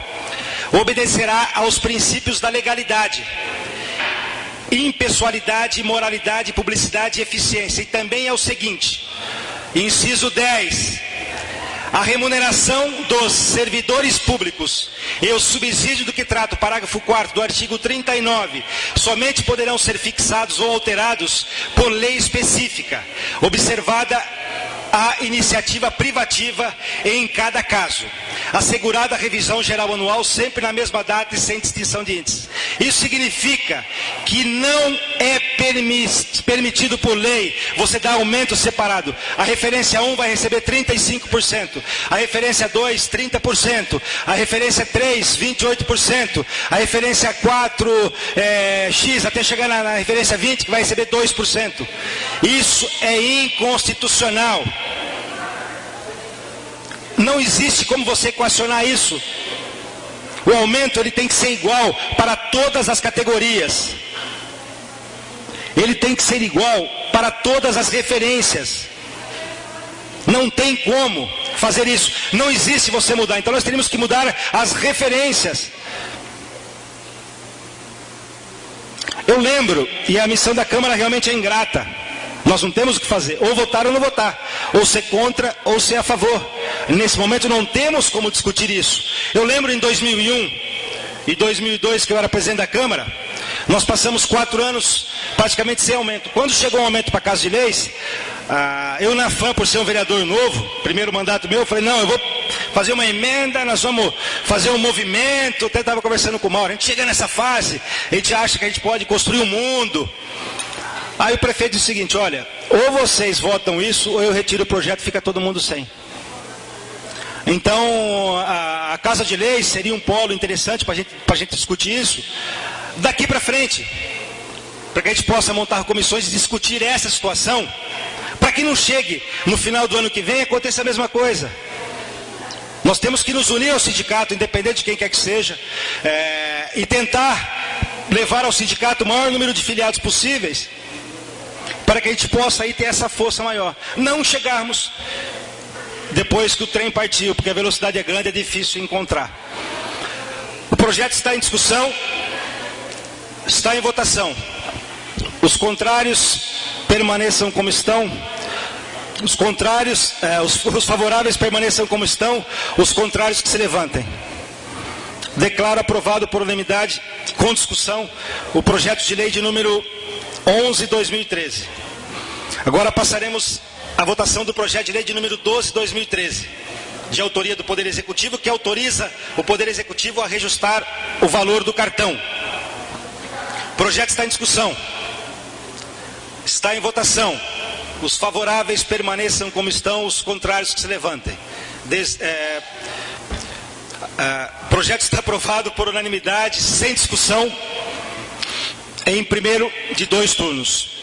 obedecerá aos princípios da legalidade, impessoalidade, moralidade, publicidade e eficiência. E também é o seguinte, inciso 10... A remuneração dos servidores públicos e o subsídio do que trata o parágrafo 4º do artigo 39 somente poderão ser fixados ou alterados por lei específica, observada a iniciativa privativa em cada caso, assegurada a revisão geral anual sempre na mesma data e sem distinção de índices. Isso significa que não é permitido por lei você dar aumento separado. A referência 1 vai receber 35%, a referência 2, 30%, a referência 3, 28%, a referência 4, X, até chegar na referência 20, que vai receber 2%. Isso é inconstitucional. Não existe como você equacionar isso. O aumento ele tem que ser igual para todas as categorias. Ele tem que ser igual para todas as referências. Não tem como fazer isso. Não existe você mudar. Então nós teríamos que mudar as referências. Eu lembro, e a missão da Câmara realmente é ingrata. Nós não temos o que fazer, ou votar ou não votar, ou ser contra ou ser a favor. Nesse momento não temos como discutir isso. Eu lembro em 2001 e 2002, que eu era presidente da Câmara, nós passamos 4 anos praticamente sem aumento. Quando chegou um aumento para a Casa de Leis, eu na FAM, por ser um vereador novo, primeiro mandato meu, eu falei, não, eu vou fazer uma emenda, nós vamos fazer um movimento. Eu até estava conversando com o Mauro, a gente chega nessa fase, a gente acha que a gente pode construir um mundo. Aí o prefeito disse o seguinte, olha, ou vocês votam isso, ou eu retiro o projeto e fica todo mundo sem. Então, a Casa de Leis seria um polo interessante para a gente discutir isso daqui para frente. Para que a gente possa montar comissões e discutir essa situação, para que não chegue no final do ano que vem e aconteça a mesma coisa. Nós temos que nos unir ao sindicato, independente de quem quer que seja, e tentar levar ao sindicato o maior número de filiados possíveis, para que a gente possa aí ter essa força maior. Não chegarmos depois que o trem partiu, porque a velocidade é grande, é difícil encontrar. O projeto está em discussão, está em votação. Os contrários permaneçam como estão. Os contrários, os favoráveis permaneçam como estão. Os contrários que se levantem. Declaro aprovado por unanimidade, com discussão, o projeto de lei de número 11/2013. Agora passaremos à votação do projeto de lei de número 12/2013, de autoria do Poder Executivo, que autoriza o Poder Executivo a reajustar o valor do cartão. O projeto está em discussão. Está em votação. Os favoráveis permaneçam como estão, os contrários que se levantem. O projeto está aprovado por unanimidade, sem discussão, em primeiro de 2 turnos.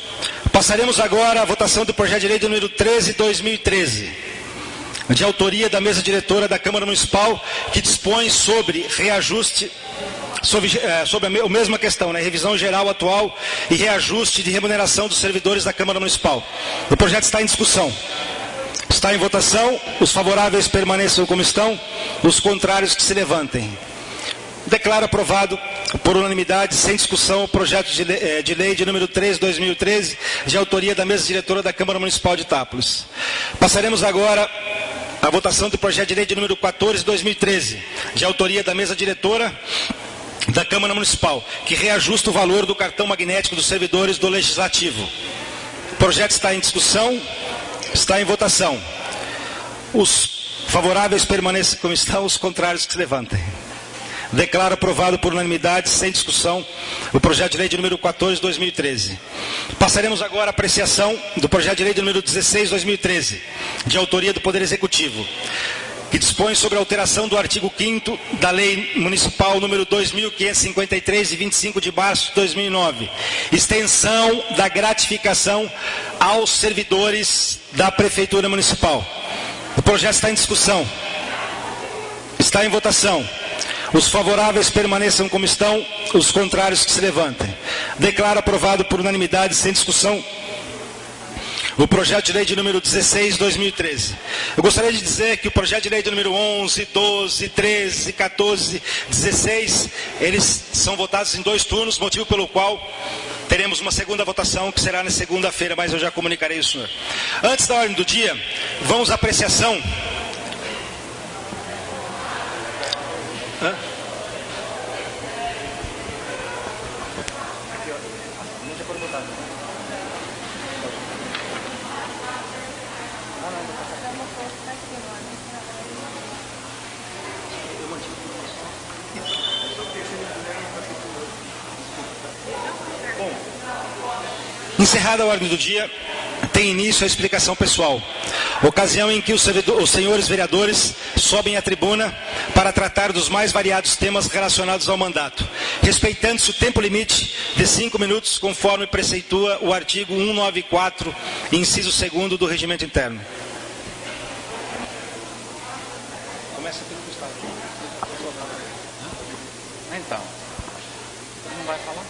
Passaremos agora à votação do projeto de lei de número 13/2013, de autoria da mesa diretora da Câmara Municipal, que dispõe sobre reajuste, sobre a mesma questão, né? Revisão geral atual e reajuste de remuneração dos servidores da Câmara Municipal. O projeto está em discussão. Está em votação. Os favoráveis permaneçam como estão. Os contrários que se levantem. Declaro aprovado por unanimidade, sem discussão, o projeto de lei de número 13/2013, de autoria da mesa diretora da Câmara Municipal de Itápolis. Passaremos agora à votação do projeto de lei de número 14/2013, de autoria da mesa diretora da Câmara Municipal, que reajusta o valor do cartão magnético dos servidores do Legislativo. O projeto está em discussão, está em votação. Os favoráveis permaneçam como estão, os contrários que se levantem. Declaro aprovado por unanimidade, sem discussão, o projeto de lei de número 14/2013. Passaremos agora à apreciação do projeto de lei de número 16/2013, de autoria do Poder Executivo, que dispõe sobre a alteração do artigo 5º da Lei Municipal número 2.553, de 25 de março de 2009, extensão da gratificação aos servidores da Prefeitura Municipal. O projeto está em discussão, está em votação. Os favoráveis permaneçam como estão, os contrários que se levantem. Declaro aprovado por unanimidade, sem discussão, o projeto de lei de número 16, 2013. Eu gostaria de dizer que o projeto de lei de número 11, 12, 13, 14, 16, eles são votados em 2 turnos, motivo pelo qual teremos uma segunda votação, que será na segunda-feira, mas eu já comunicarei ao senhor. Antes da ordem do dia, vamos à apreciação. Encerrada a ordem do dia, tem início a explicação pessoal. Ocasião em que os senhores vereadores sobem à tribuna para tratar dos mais variados temas relacionados ao mandato, respeitando-se o tempo limite de 5 minutos, conforme preceitua o artigo 194, inciso 2º do Regimento Interno. Começa pelo Gustavo. Então, não vai falar?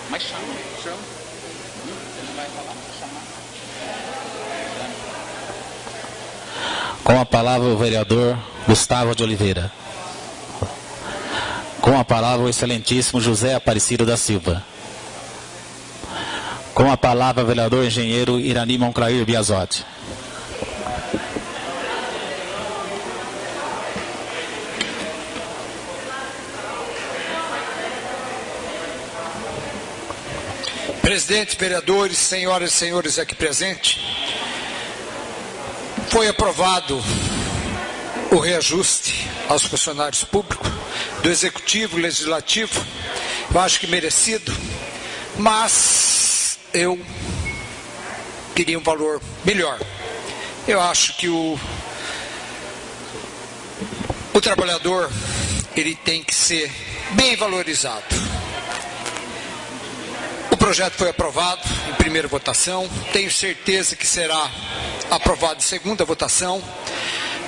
Mas chama. Ele vai falar, chamar. Com a palavra o vereador Gustavo de Oliveira. Com a palavra o excelentíssimo José Aparecido da Silva. Com a palavra o vereador engenheiro Irani Monclair Biasotti. Presidente, vereadores, senhoras e senhores aqui presentes, foi aprovado o reajuste aos funcionários públicos do Executivo, Legislativo, eu acho que merecido, mas eu queria um valor melhor. Eu acho que o trabalhador, ele tem que ser bem valorizado. O projeto foi aprovado em primeira votação, tenho certeza que será aprovado em segunda votação,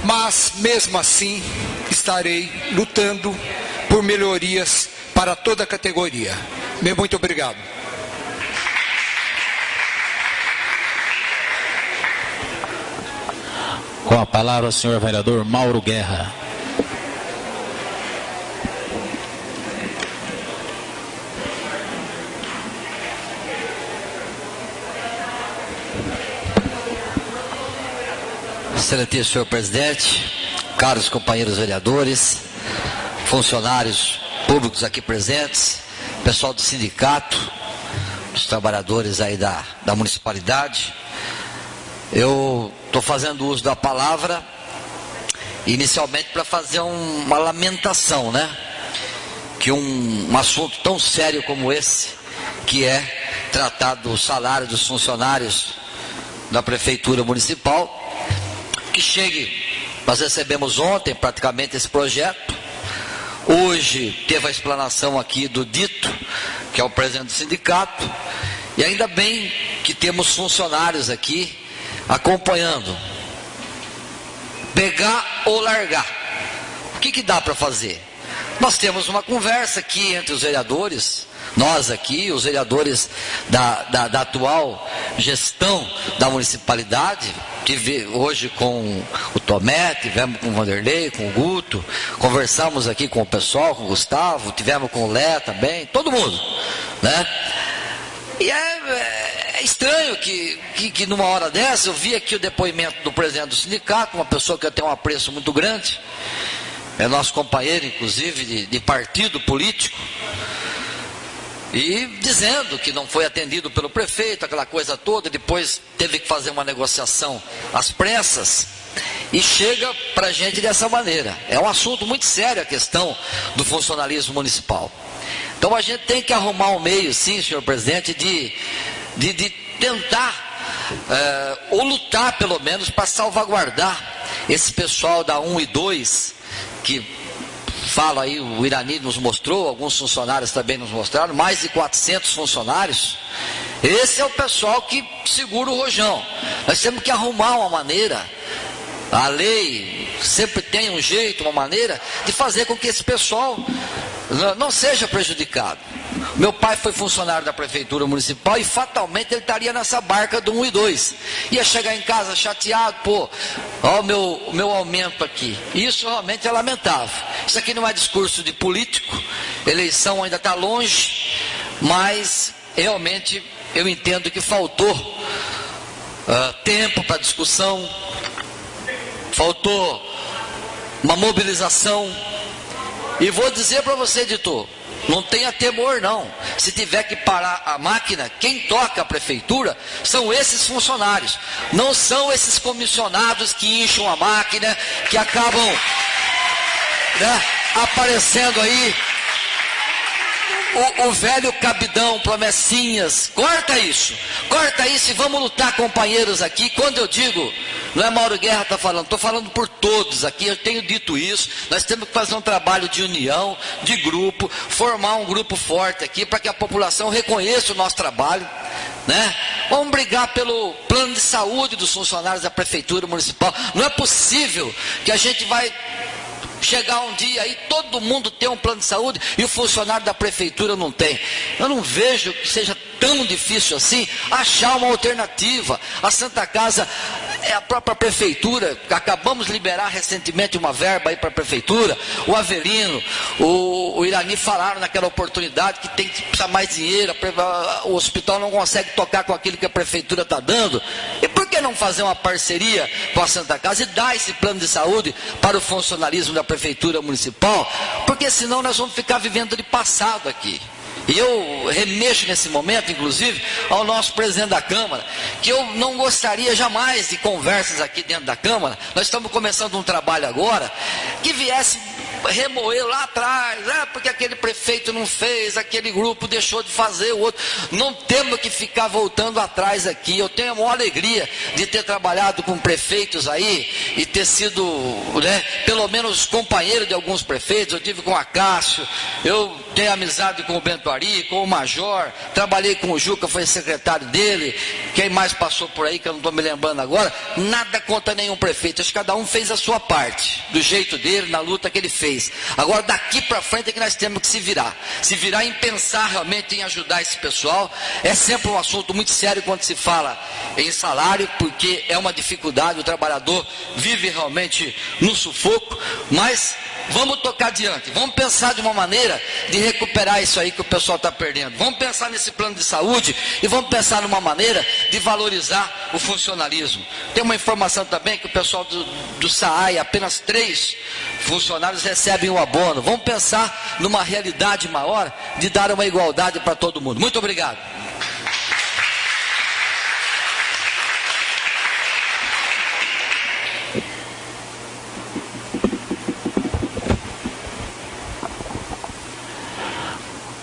mas mesmo assim estarei lutando por melhorias para toda a categoria. Muito obrigado. Com a palavra o senhor vereador Mauro Guerra. Excelentíssimo senhor presidente, caros companheiros vereadores, funcionários públicos aqui presentes, pessoal do sindicato, os trabalhadores aí da municipalidade, eu estou fazendo uso da palavra inicialmente para fazer uma lamentação, né? Que um assunto tão sério como esse, que é tratar do salário dos funcionários da Prefeitura Municipal, que chegue, nós recebemos ontem praticamente esse projeto, hoje teve a explanação aqui do Dito, que é o presidente do sindicato, e ainda bem que temos funcionários aqui acompanhando, pegar ou largar. O que dá para fazer? Nós temos uma conversa aqui entre os vereadores, nós aqui, os vereadores da atual gestão da municipalidade. Tive hoje com o Tomé, tivemos com o Vanderlei, com o Guto, conversamos aqui com o pessoal, com o Gustavo, tivemos com o Lé também, todo mundo, né? E é estranho que numa hora dessa eu vi aqui o depoimento do presidente do sindicato, uma pessoa que eu tenho um apreço muito grande, é nosso companheiro inclusive de partido político, e dizendo que não foi atendido pelo prefeito, aquela coisa toda, depois teve que fazer uma negociação às pressas, e chega para a gente dessa maneira. É um assunto muito sério a questão do funcionalismo municipal. Então a gente tem que arrumar um meio, sim, senhor presidente, de tentar, ou lutar pelo menos, para salvaguardar esse pessoal da 1 e 2, que fala aí, o Irani nos mostrou, alguns funcionários também nos mostraram, mais de 400 funcionários, esse é o pessoal que segura o rojão. Nós temos que arrumar uma maneira, a lei sempre tem um jeito, uma maneira de fazer com que esse pessoal não seja prejudicado. Meu pai foi funcionário da prefeitura municipal e fatalmente ele estaria nessa barca do 1 e 2. Ia chegar em casa chateado, pô, ó o meu aumento aqui. Isso realmente é lamentável. Isso aqui não é discurso de político, eleição ainda está longe, mas realmente eu entendo que faltou tempo para discussão, faltou uma mobilização. E vou dizer para você, editor, não tenha temor não. Se tiver que parar a máquina, quem toca a prefeitura são esses funcionários. Não são esses comissionados que incham a máquina, que acabam, né, aparecendo aí. O velho cabidão, promessinhas. Corta isso e vamos lutar, companheiros, aqui. Quando eu digo, não é Mauro Guerra está falando, estou falando por todos aqui, eu tenho dito isso. Nós temos que fazer um trabalho de união, de grupo, formar um grupo forte aqui, para que a população reconheça o nosso trabalho, né? Vamos brigar pelo plano de saúde dos funcionários da prefeitura municipal. Não é possível que a gente vai chegar um dia aí, todo mundo tem um plano de saúde e o funcionário da prefeitura não tem. Eu não vejo que seja tão difícil assim achar uma alternativa. A Santa Casa é a própria prefeitura, acabamos de liberar recentemente uma verba aí para a prefeitura. O Avelino, o Irani falaram naquela oportunidade que tem que precisar mais dinheiro, o hospital não consegue tocar com aquilo que a prefeitura está dando. E por que não fazer uma parceria com a Santa Casa e dar esse plano de saúde para o funcionalismo da prefeitura municipal? Porque senão nós vamos ficar vivendo de passado aqui. E eu remexo nesse momento, inclusive, ao nosso presidente da Câmara, que eu não gostaria jamais de conversas aqui dentro da Câmara. Nós estamos começando um trabalho agora, que viesse remoer lá atrás, porque aquele prefeito não fez, aquele grupo deixou de fazer, o outro. Não temos que ficar voltando atrás aqui. Eu tenho a maior alegria de ter trabalhado com prefeitos aí e ter sido, né, pelo menos companheiro de alguns prefeitos. Eu tive com a Cássio, eu tenho amizade com o Bento Ari, com o Major, trabalhei com o Juca, foi secretário dele. Quem mais passou por aí que eu não estou me lembrando agora? Nada contra nenhum prefeito, acho que cada um fez a sua parte, do jeito dele, na luta que ele fez. Agora daqui para frente é que nós temos que se virar em pensar realmente em ajudar esse pessoal. É sempre um assunto muito sério quando se fala em salário, porque é uma dificuldade, o trabalhador vive realmente no sufoco, mas vamos tocar adiante, vamos pensar de uma maneira de recuperar isso aí que o pessoal está perdendo. Vamos pensar nesse plano de saúde e vamos pensar numa maneira de valorizar o funcionalismo. Tem uma informação também que o pessoal do SAAI, apenas 3 funcionários recebem um abono. Vamos pensar numa realidade maior de dar uma igualdade para todo mundo. Muito obrigado.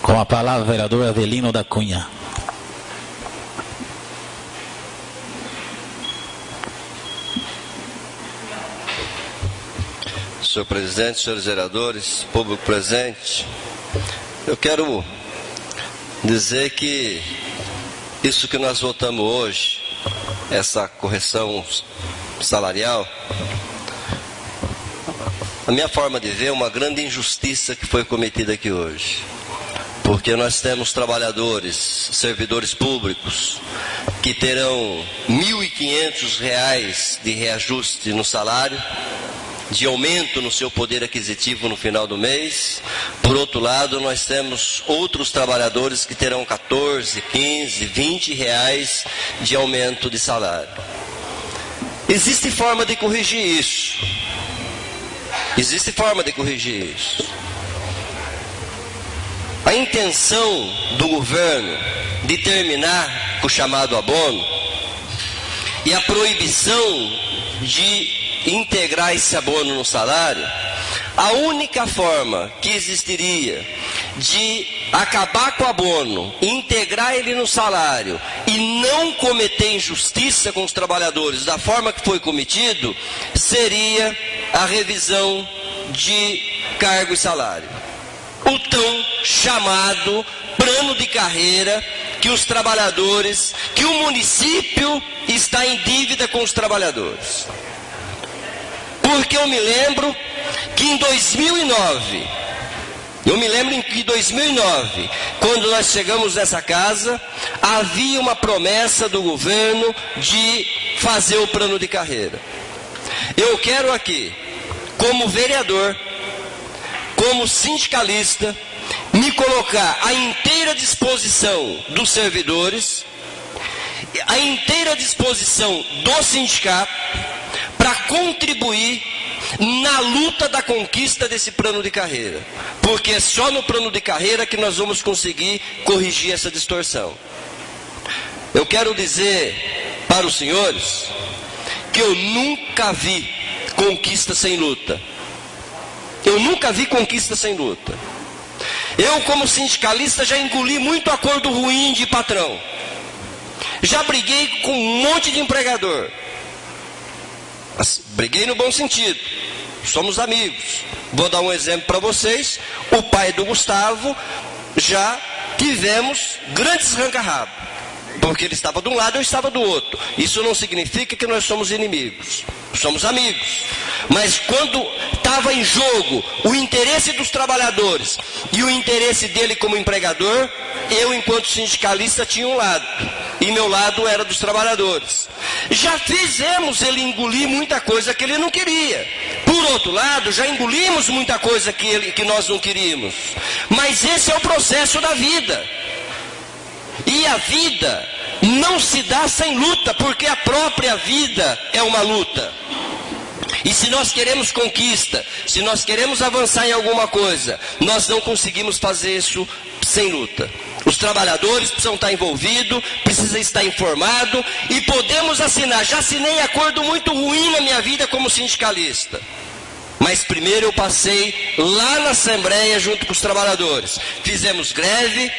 Com a palavra, o vereador Avelino da Cunha. Senhor presidente, senhores vereadores, público presente, eu quero dizer que isso que nós votamos hoje, essa correção salarial, a minha forma de ver é uma grande injustiça que foi cometida aqui hoje. Porque nós temos trabalhadores, servidores públicos, que terão R$ 1.500 de reajuste no salário, de aumento no seu poder aquisitivo no final do mês. Por outro lado, nós temos outros trabalhadores que terão 14, 15, 20 reais de aumento de salário. Existe forma de corrigir isso. Existe forma de corrigir isso. A intenção do governo de terminar com o chamado abono e a proibição de integrar esse abono no salário, a única forma que existiria de acabar com o abono, integrar ele no salário e não cometer injustiça com os trabalhadores da forma que foi cometido, seria a revisão de cargo e salário. O tão chamado plano de carreira que os trabalhadores, que o município está em dívida com os trabalhadores. Porque eu me lembro que em 2009, quando nós chegamos nessa casa, havia uma promessa do governo de fazer o plano de carreira. Eu quero aqui, como vereador, como sindicalista, me colocar à inteira disposição dos servidores, à inteira disposição do sindicato, para contribuir na luta da conquista desse plano de carreira. Porque é só no plano de carreira que nós vamos conseguir corrigir essa distorção. Eu quero dizer para os senhores que eu nunca vi conquista sem luta. Eu nunca vi conquista sem luta. Eu, como sindicalista, já engoli muito acordo ruim de patrão. Já briguei com um monte de empregador. Briguei no bom sentido. Somos amigos. Vou dar um exemplo para vocês. O pai do Gustavo, já tivemos grandes arranca-rabo. Porque ele estava de um lado, eu estava do outro. Isso não significa que nós somos inimigos. Somos amigos. Mas quando estava em jogo o interesse dos trabalhadores e o interesse dele como empregador, eu, enquanto sindicalista, tinha um lado. E meu lado era dos trabalhadores. Já fizemos ele engolir muita coisa que ele não queria. Por outro lado, já engolimos muita coisa que nós não queríamos. Mas esse é o processo da vida. E a vida não se dá sem luta, porque a própria vida é uma luta. E se nós queremos conquista, se nós queremos avançar em alguma coisa, nós não conseguimos fazer isso sem luta. Os trabalhadores precisam estar envolvidos, precisam estar informados e podemos assinar. Já assinei acordo muito ruim na minha vida como sindicalista. Mas primeiro eu passei lá na Assembleia junto com os trabalhadores. Fizemos greve,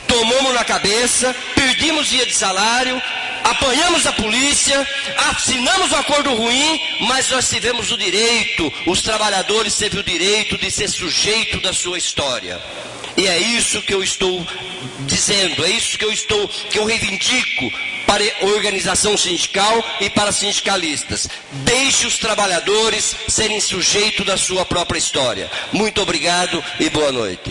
tomamos na cabeça, perdimos dia de salário, apanhamos a polícia, assinamos um acordo ruim, mas nós tivemos o direito, os trabalhadores teve o direito de ser sujeito da sua história. E é isso que eu estou dizendo, é isso que eu reivindico para a organização sindical e para sindicalistas. Deixe os trabalhadores serem sujeitos da sua própria história. Muito obrigado e boa noite.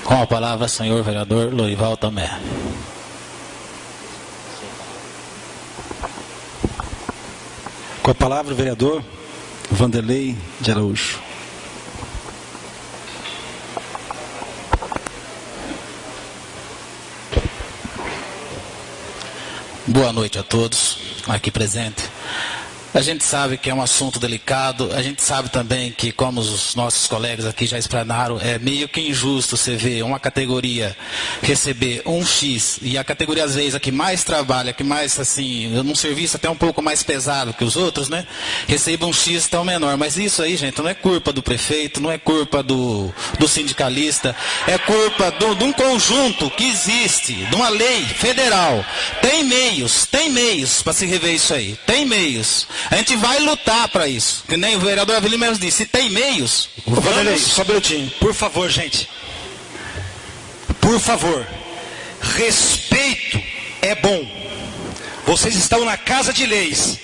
Com a palavra, senhor vereador Lourival Tomé. Com a palavra, o vereador Vanderlei de Araújo. Boa noite a todos aqui presentes. A gente sabe que é um assunto delicado, a gente sabe também que, como os nossos colegas aqui já explanaram, é meio que injusto você ver uma categoria receber um X e a categoria, às vezes, a que mais trabalha, que mais, assim, num serviço até um pouco mais pesado que os outros, né, receba um X tão menor. Mas isso aí, gente, não é culpa do prefeito, não é culpa do sindicalista, é culpa de um conjunto que existe, de uma lei federal. Tem meios para se rever isso aí, tem meios. A gente vai lutar para isso. Que nem o vereador Avelino mesmo disse. Se tem meios, Vanderlei, só um minutinho. Por favor, gente. Por favor. Respeito é bom. Vocês estão na casa de leis.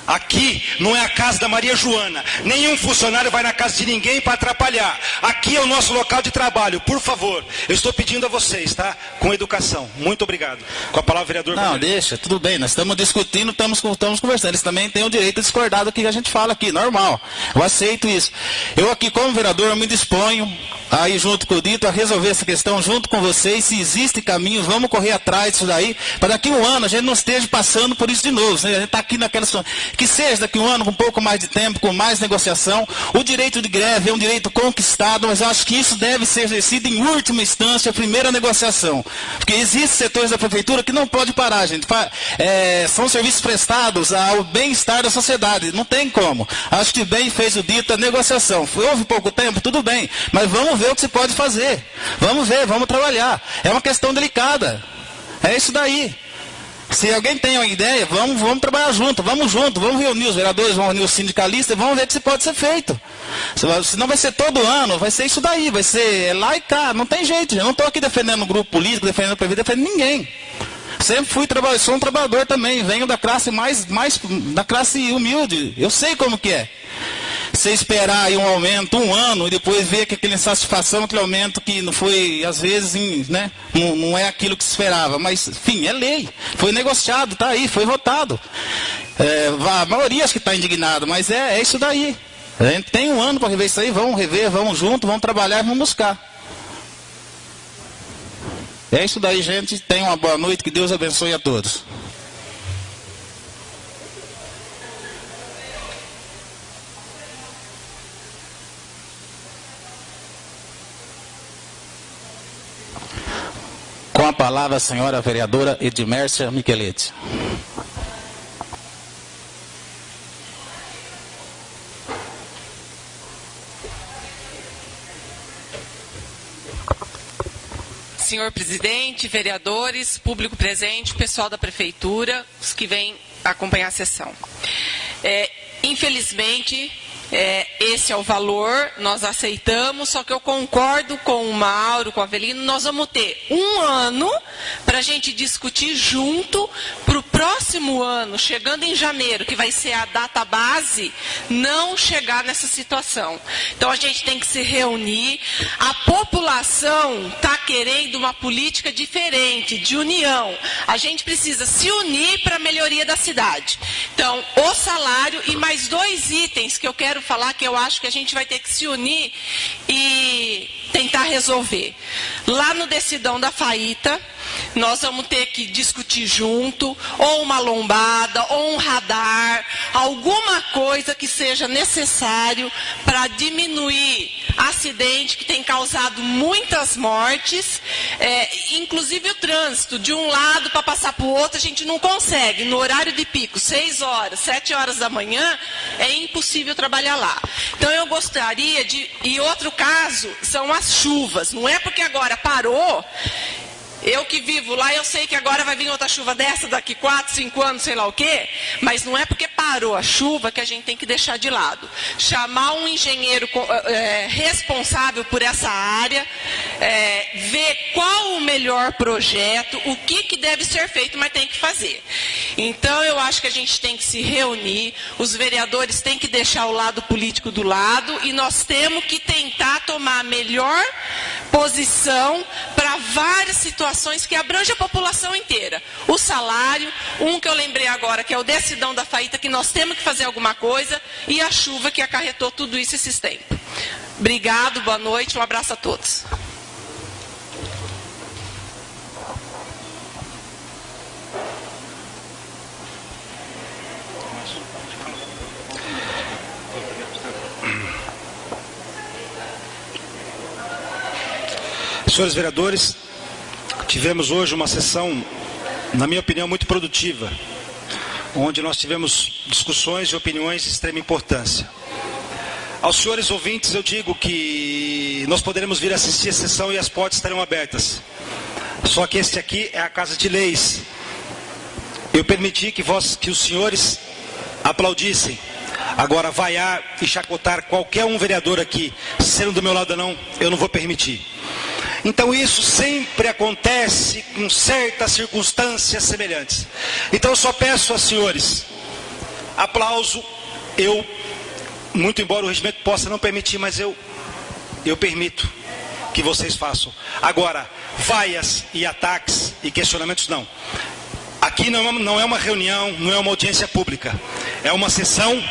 Aqui não é a casa da Maria Joana. Nenhum funcionário vai na casa de ninguém para atrapalhar. Aqui é o nosso local de trabalho. Por favor, eu estou pedindo a vocês, tá? Com educação. Muito obrigado. Com a palavra, vereador. Não, deixa, tudo bem. Nós estamos discutindo, estamos conversando. Eles também têm o direito de discordar do que a gente fala aqui, normal. Eu aceito isso. Eu aqui, como vereador, eu me disponho aí junto com o Dito a resolver essa questão junto com vocês. Se existe caminho, vamos correr atrás disso daí, para daqui a um ano a gente não esteja passando por isso de novo. A gente está aqui naquela situação. Que seja daqui a um ano com um pouco mais de tempo, com mais negociação. O direito de greve é um direito conquistado, mas eu acho que isso deve ser exercido em última instância, a primeira negociação. Porque existem setores da prefeitura que não pode parar, gente. São serviços prestados ao bem-estar da sociedade. Não tem como. Acho que bem fez o dito a negociação. Houve pouco tempo, tudo bem. Mas vamos ver o que se pode fazer. Vamos ver, vamos trabalhar. É uma questão delicada. É isso daí. Se alguém tem uma ideia, vamos trabalhar junto, vamos reunir os vereadores, vamos reunir os sindicalistas, vamos ver o que pode ser feito. Senão vai ser todo ano, vai ser isso daí, vai ser lá e cá, não tem jeito. Eu não estou aqui defendendo um grupo político, defendendo o prefeito, defendendo ninguém. Sempre sou um trabalhador também, venho da classe da classe humilde, eu sei como que é. Você esperar aí um aumento, um ano, e depois ver que aquela insatisfação, aquele aumento que não foi, às vezes, né, não é aquilo que se esperava. Mas, enfim, é lei. Foi negociado, está aí, foi votado. A maioria acho que está indignado, mas é isso daí. A gente tem um ano para rever isso aí, vamos rever, vamos junto, vamos trabalhar e vamos buscar. É isso daí, gente. Tenham uma boa noite, que Deus abençoe a todos. Com a palavra a senhora vereadora Edmércia Micheletti. Senhor presidente, vereadores, público presente, pessoal da prefeitura, os que vêm acompanhar a sessão. Infelizmente, esse é o valor, nós aceitamos, só que eu concordo com o Mauro, com o Avelino, nós vamos ter um ano para a gente discutir junto para o próximo ano, chegando em janeiro, que vai ser a data base, não chegar nessa situação. Então a gente tem que se reunir, a população está querendo uma política diferente, de união. A gente precisa se unir para a melhoria da cidade. Então, o salário e mais 2 itens que eu quero falar, que eu acho que a gente vai ter que se unir e tentar resolver. Lá no decidão da Faíta, nós vamos ter que discutir junto, ou uma lombada, ou um radar, alguma coisa que seja necessário para diminuir acidente que tem causado muitas mortes, inclusive o trânsito, de um lado para passar para o outro, a gente não consegue. No horário de pico, 6 horas, 7 horas da manhã, é impossível trabalhar lá. Então eu gostaria de... E outro caso são as chuvas. Não é porque agora parou... Eu que vivo lá, eu sei que agora vai vir outra chuva dessa daqui 4, 5 anos, sei lá o quê, mas não é porque parou a chuva que a gente tem que deixar de lado. Chamar um engenheiro responsável por essa área, ver qual o melhor projeto, o que deve ser feito, mas tem que fazer. Então eu acho que a gente tem que se reunir, os vereadores têm que deixar o lado político do lado e nós temos que tentar tomar a melhor posição para várias situações que abrangem a população inteira. O salário, um que eu lembrei agora, que é o decidão da Faíta, que nós temos que fazer alguma coisa, e a chuva que acarretou tudo isso esses tempos. Obrigado, boa noite, um abraço a todos. Senhores vereadores, tivemos hoje uma sessão, na minha opinião, muito produtiva, onde nós tivemos discussões e opiniões de extrema importância. Aos senhores ouvintes eu digo que nós poderemos vir assistir a sessão e as portas estarão abertas. Só que este aqui é a Casa de Leis. Eu permiti que os senhores aplaudissem. Agora, vaiar e chacotar qualquer um vereador aqui, sendo do meu lado ou não, eu não vou permitir. Então isso sempre acontece com certas circunstâncias semelhantes. Então eu só peço aos senhores, aplauso, muito embora o regimento possa não permitir, mas eu permito que vocês façam. Agora, vaias e ataques e questionamentos não. Aqui não é uma reunião, não é uma audiência pública. É uma sessão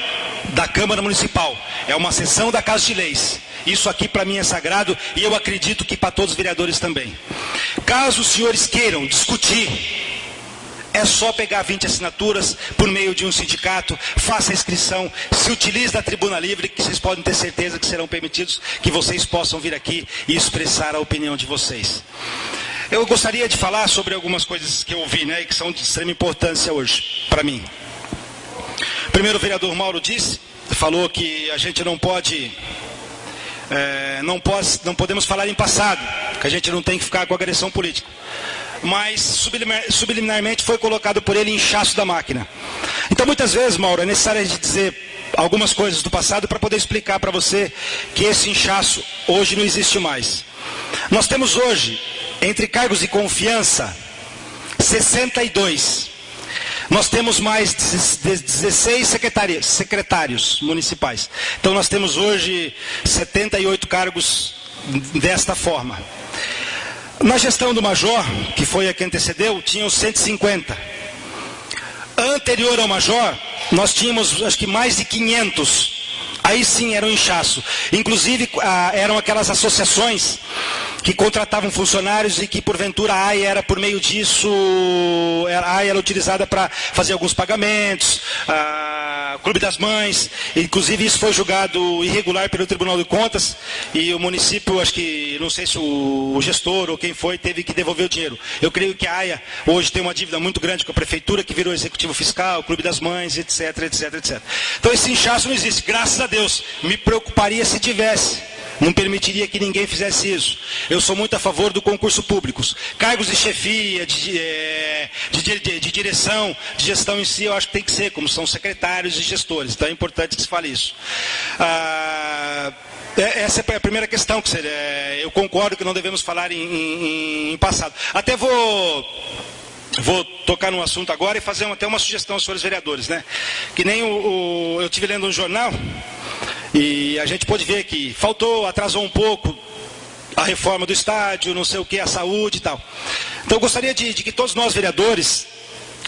da Câmara Municipal. É uma sessão da Casa de Leis. Isso aqui para mim é sagrado e eu acredito que para todos os vereadores também. Caso os senhores queiram discutir É só pegar 20 assinaturas por meio de um sindicato, faça a inscrição, se utilize da tribuna livre, que vocês podem ter certeza que serão permitidos, que vocês possam vir aqui e expressar a opinião de vocês. Eu gostaria de falar sobre algumas coisas que eu ouvi, né, e que são de extrema importância hoje, para mim. Primeiro, o vereador Mauro falou que a gente não podemos falar em passado, que a gente não tem que ficar com agressão política. Mas subliminarmente foi colocado por ele inchaço da máquina. Então muitas vezes, Mauro, é necessário a gente dizer algumas coisas do passado para poder explicar para você que esse inchaço hoje não existe mais. Nós temos hoje, entre cargos de confiança, 62. Nós temos mais 16 secretários municipais. Então nós temos hoje 78 cargos desta forma. Na gestão do Major, que foi a que antecedeu, tinham 150. Anterior ao Major, nós tínhamos acho que mais de 500. Aí sim era um inchaço. Inclusive eram aquelas associações que contratavam funcionários e que porventura a AIA era por meio disso, a AIA era utilizada para fazer alguns pagamentos, o Clube das Mães, inclusive isso foi julgado irregular pelo Tribunal de Contas e o município, acho que, não sei se o gestor ou quem foi, teve que devolver o dinheiro. Eu creio que a AIA hoje tem uma dívida muito grande com a prefeitura, que virou executivo fiscal, Clube das Mães, etc, etc, etc. Então esse inchaço não existe, graças a Deus. Me preocuparia se tivesse. Não permitiria que ninguém fizesse isso. Eu sou muito a favor do concurso público. Cargos de chefia, de direção, de gestão em si, eu acho que tem que ser, como são secretários e gestores. Então é importante que se fale isso. Essa é a primeira questão. Eu concordo que não devemos falar em passado. Até vou tocar num assunto agora e fazer até uma sugestão aos senhores vereadores, né? Que nem eu estive lendo um jornal e a gente pôde ver que atrasou um pouco a reforma do estádio, não sei o que, a saúde e tal. Então eu gostaria de que todos nós vereadores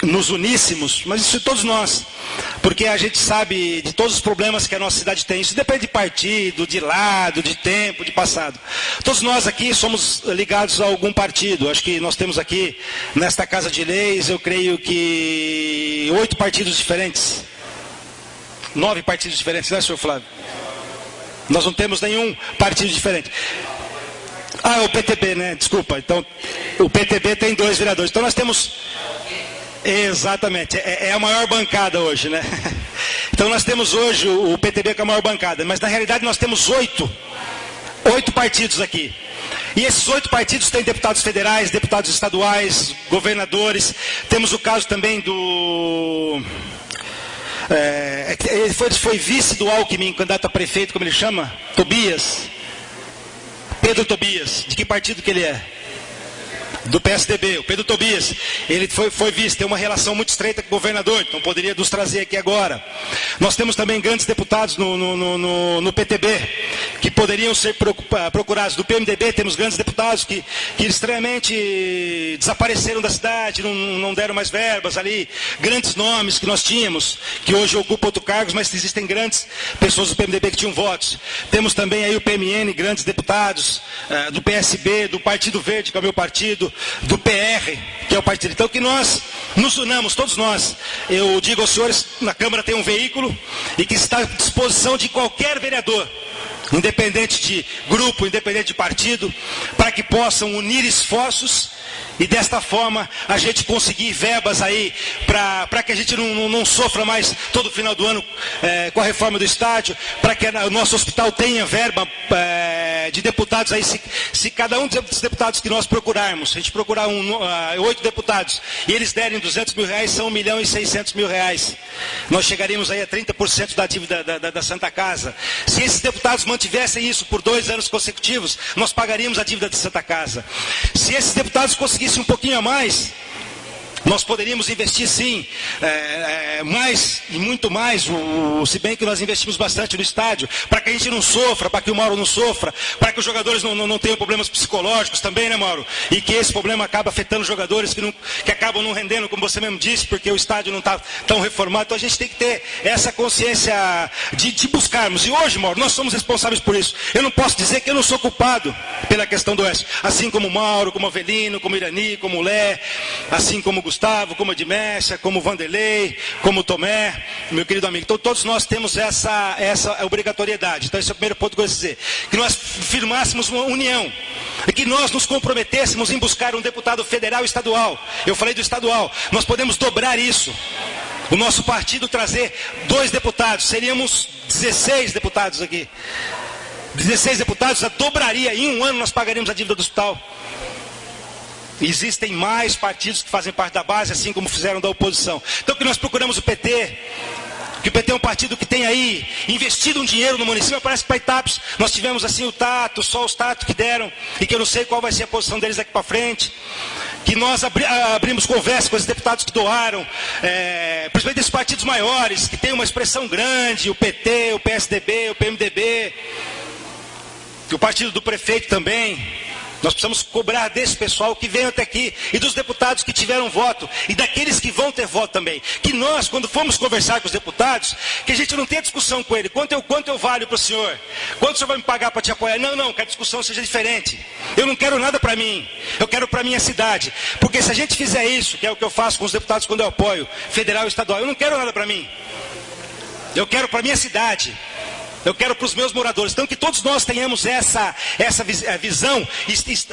nos uníssemos, mas isso todos nós, porque a gente sabe de todos os problemas que a nossa cidade tem. Isso depende de partido, de lado, de tempo, de passado. Todos nós aqui somos ligados a algum partido. Acho que nós temos aqui, nesta Casa de Leis, eu creio que 8 partidos diferentes. 9 partidos diferentes, né, senhor Flávio? Nós não temos nenhum partido diferente. O PTB, né? Desculpa. Então, o PTB tem 2 vereadores. Então nós temos... Exatamente, é a maior bancada hoje, né? Então nós temos hoje o PTB com a maior bancada, mas na realidade nós temos 8 partidos aqui. E esses 8 partidos têm deputados federais, deputados estaduais, governadores. Temos o caso também do... ele foi vice do Alckmin, candidato a prefeito, como ele chama? Tobias. Pedro Tobias. De que partido que ele é? Do PSDB, o Pedro Tobias, ele foi vice, tem uma relação muito estreita com o governador, então poderia nos trazer aqui agora. Nós temos também grandes deputados no PTB, que poderiam ser procurados. Do PMDB temos grandes deputados que estranhamente desapareceram da cidade, não deram mais verbas ali, grandes nomes que nós tínhamos, que hoje ocupam outros cargos, mas existem grandes pessoas do PMDB que tinham votos. Temos também aí o PMN, grandes deputados, do PSB, do Partido Verde, que é o meu partido, do PR, que é o partido. Então que nós nos unamos, todos nós. Eu digo aos senhores, na Câmara tem um veículo e que está à disposição de qualquer vereador, independente de grupo, independente de partido, para que possam unir esforços e desta forma a gente conseguir verbas aí para que a gente não sofra mais todo final do ano com a reforma do estádio, para que o nosso hospital tenha verba de deputados aí, se cada um dos deputados que nós procurarmos, a gente procurar 8 deputados e eles derem R$200 mil, são R$1.600.000. Nós chegaríamos aí a 30% da dívida da Santa Casa. Se esses deputados mantivessem isso por 2 anos consecutivos, nós pagaríamos a dívida da Santa Casa. Se esses deputados conseguissem um pouquinho a mais, nós poderíamos investir sim, mais e muito mais, se bem que nós investimos bastante no estádio, para que a gente não sofra, para que o Mauro não sofra, para que os jogadores não tenham problemas psicológicos também, né, Mauro? E que esse problema acaba afetando os jogadores que acabam não rendendo, como você mesmo disse, porque o estádio não está tão reformado. Então a gente tem que ter essa consciência de buscarmos. E hoje, Mauro, nós somos responsáveis por isso. Eu não posso dizer que eu não sou culpado pela questão do Oeste, assim como o Mauro, como o Avelino, como o Irani, como o Lé, assim como o Gustavo, Gustavo, como Edmessia, como Vanderlei, como Tomé, meu querido amigo. Então todos nós temos essa obrigatoriedade. Então esse é o primeiro ponto que eu vou dizer. Que nós firmássemos uma união. E que nós nos comprometêssemos em buscar um deputado federal e estadual. Eu falei do estadual. Nós podemos dobrar isso. O nosso partido trazer 2 deputados. Seríamos 16 deputados aqui. 16 deputados, já dobraria. Em um ano nós pagaríamos a dívida do hospital. Existem mais partidos que fazem parte da base, assim como fizeram da oposição. Então, que nós procuramos o PT, que o PT é um partido que tem aí investido um dinheiro no município, parece que para Itápolis nós tivemos assim o Tato, só os Tato que deram, e que eu não sei qual vai ser a posição deles daqui para frente. Que nós abrimos conversa com os deputados que doaram, principalmente desses partidos maiores, que tem uma expressão grande, o PT, o PSDB, o PMDB, o partido do prefeito também. Nós precisamos cobrar desse pessoal que veio até aqui, e dos deputados que tiveram voto, e daqueles que vão ter voto também. Que nós, quando formos conversar com os deputados, que a gente não tenha discussão com ele. Quanto eu valho para o senhor? Quanto o senhor vai me pagar para te apoiar? Não, que a discussão seja diferente. Eu não quero nada para mim, eu quero para a minha cidade. Porque se a gente fizer isso, que é o que eu faço com os deputados quando eu apoio, federal e estadual, eu não quero nada para mim. Eu quero para a minha cidade. Eu quero para os meus moradores. Então que todos nós tenhamos essa visão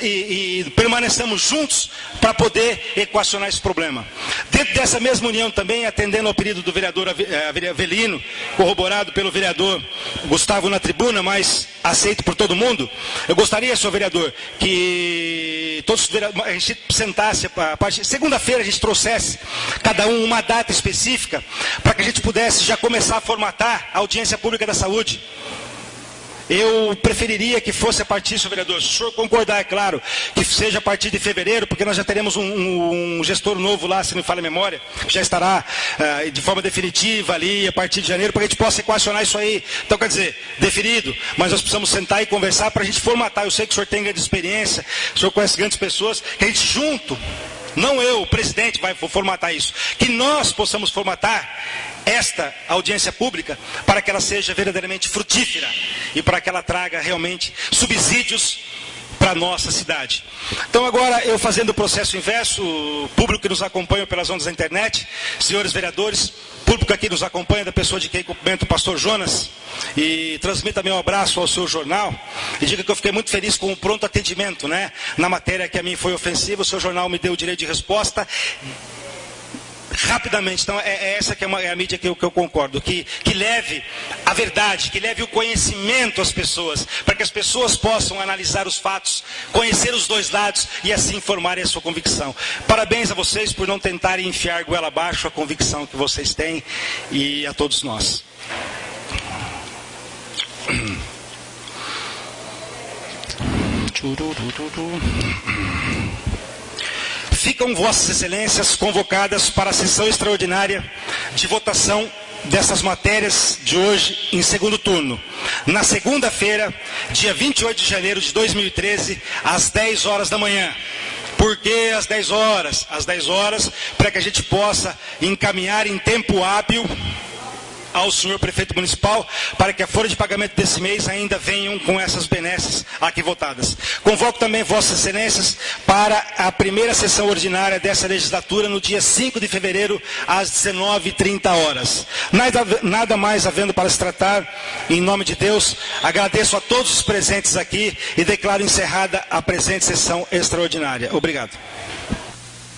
e permaneçamos juntos para poder equacionar esse problema. Dentro dessa mesma união também, atendendo ao pedido do vereador Avelino, corroborado pelo vereador Gustavo na tribuna, mas aceito por todo mundo, eu gostaria, senhor vereador, que todos a gente sentasse, segunda-feira a gente trouxesse cada um uma data específica para que a gente pudesse já começar a formatar a audiência pública da saúde. Eu preferiria que fosse a partir, senhor vereador, se o senhor concordar, é claro, que seja a partir de fevereiro, porque nós já teremos um gestor novo lá, se não me falha a memória, que já estará de forma definitiva ali a partir de janeiro, para que a gente possa equacionar isso aí. Então, quer dizer, definido, mas nós precisamos sentar e conversar para a gente formatar. Eu sei que o senhor tem grande experiência, o senhor conhece grandes pessoas, que a gente junto, não eu, o presidente, vai formatar isso, que nós possamos formatar esta audiência pública para que ela seja verdadeiramente frutífera e para que ela traga realmente subsídios para a nossa cidade. Então agora, eu fazendo o processo inverso, o público que nos acompanha pelas ondas da internet, senhores vereadores, público aqui nos acompanha, da pessoa de quem cumprimento o pastor Jonas, e transmito também um abraço ao seu jornal, e diga que eu fiquei muito feliz com o pronto atendimento, né? Na matéria que a mim foi ofensiva, o seu jornal me deu o direito de resposta rapidamente. Então essa que é a mídia que eu concordo, que leve a verdade, que leve o conhecimento às pessoas, para que as pessoas possam analisar os fatos, conhecer os dois lados e assim formarem a sua convicção. Parabéns a vocês por não tentarem enfiar goela abaixo a convicção que vocês têm, e a todos nós. Ficam vossas excelências convocadas para a sessão extraordinária de votação dessas matérias de hoje em segundo turno. Na segunda-feira, dia 28 de janeiro de 2013, às 10 horas da manhã. Por que às 10 horas? Às 10 horas, para que a gente possa encaminhar em tempo hábil ao senhor prefeito municipal, para que a folha de pagamento desse mês ainda venham com essas benesses aqui votadas. Convoco também vossas excelências para a primeira sessão ordinária dessa legislatura, no dia 5 de fevereiro, às 19h30. Nada mais havendo para se tratar, em nome de Deus, agradeço a todos os presentes aqui e declaro encerrada a presente sessão extraordinária. Obrigado.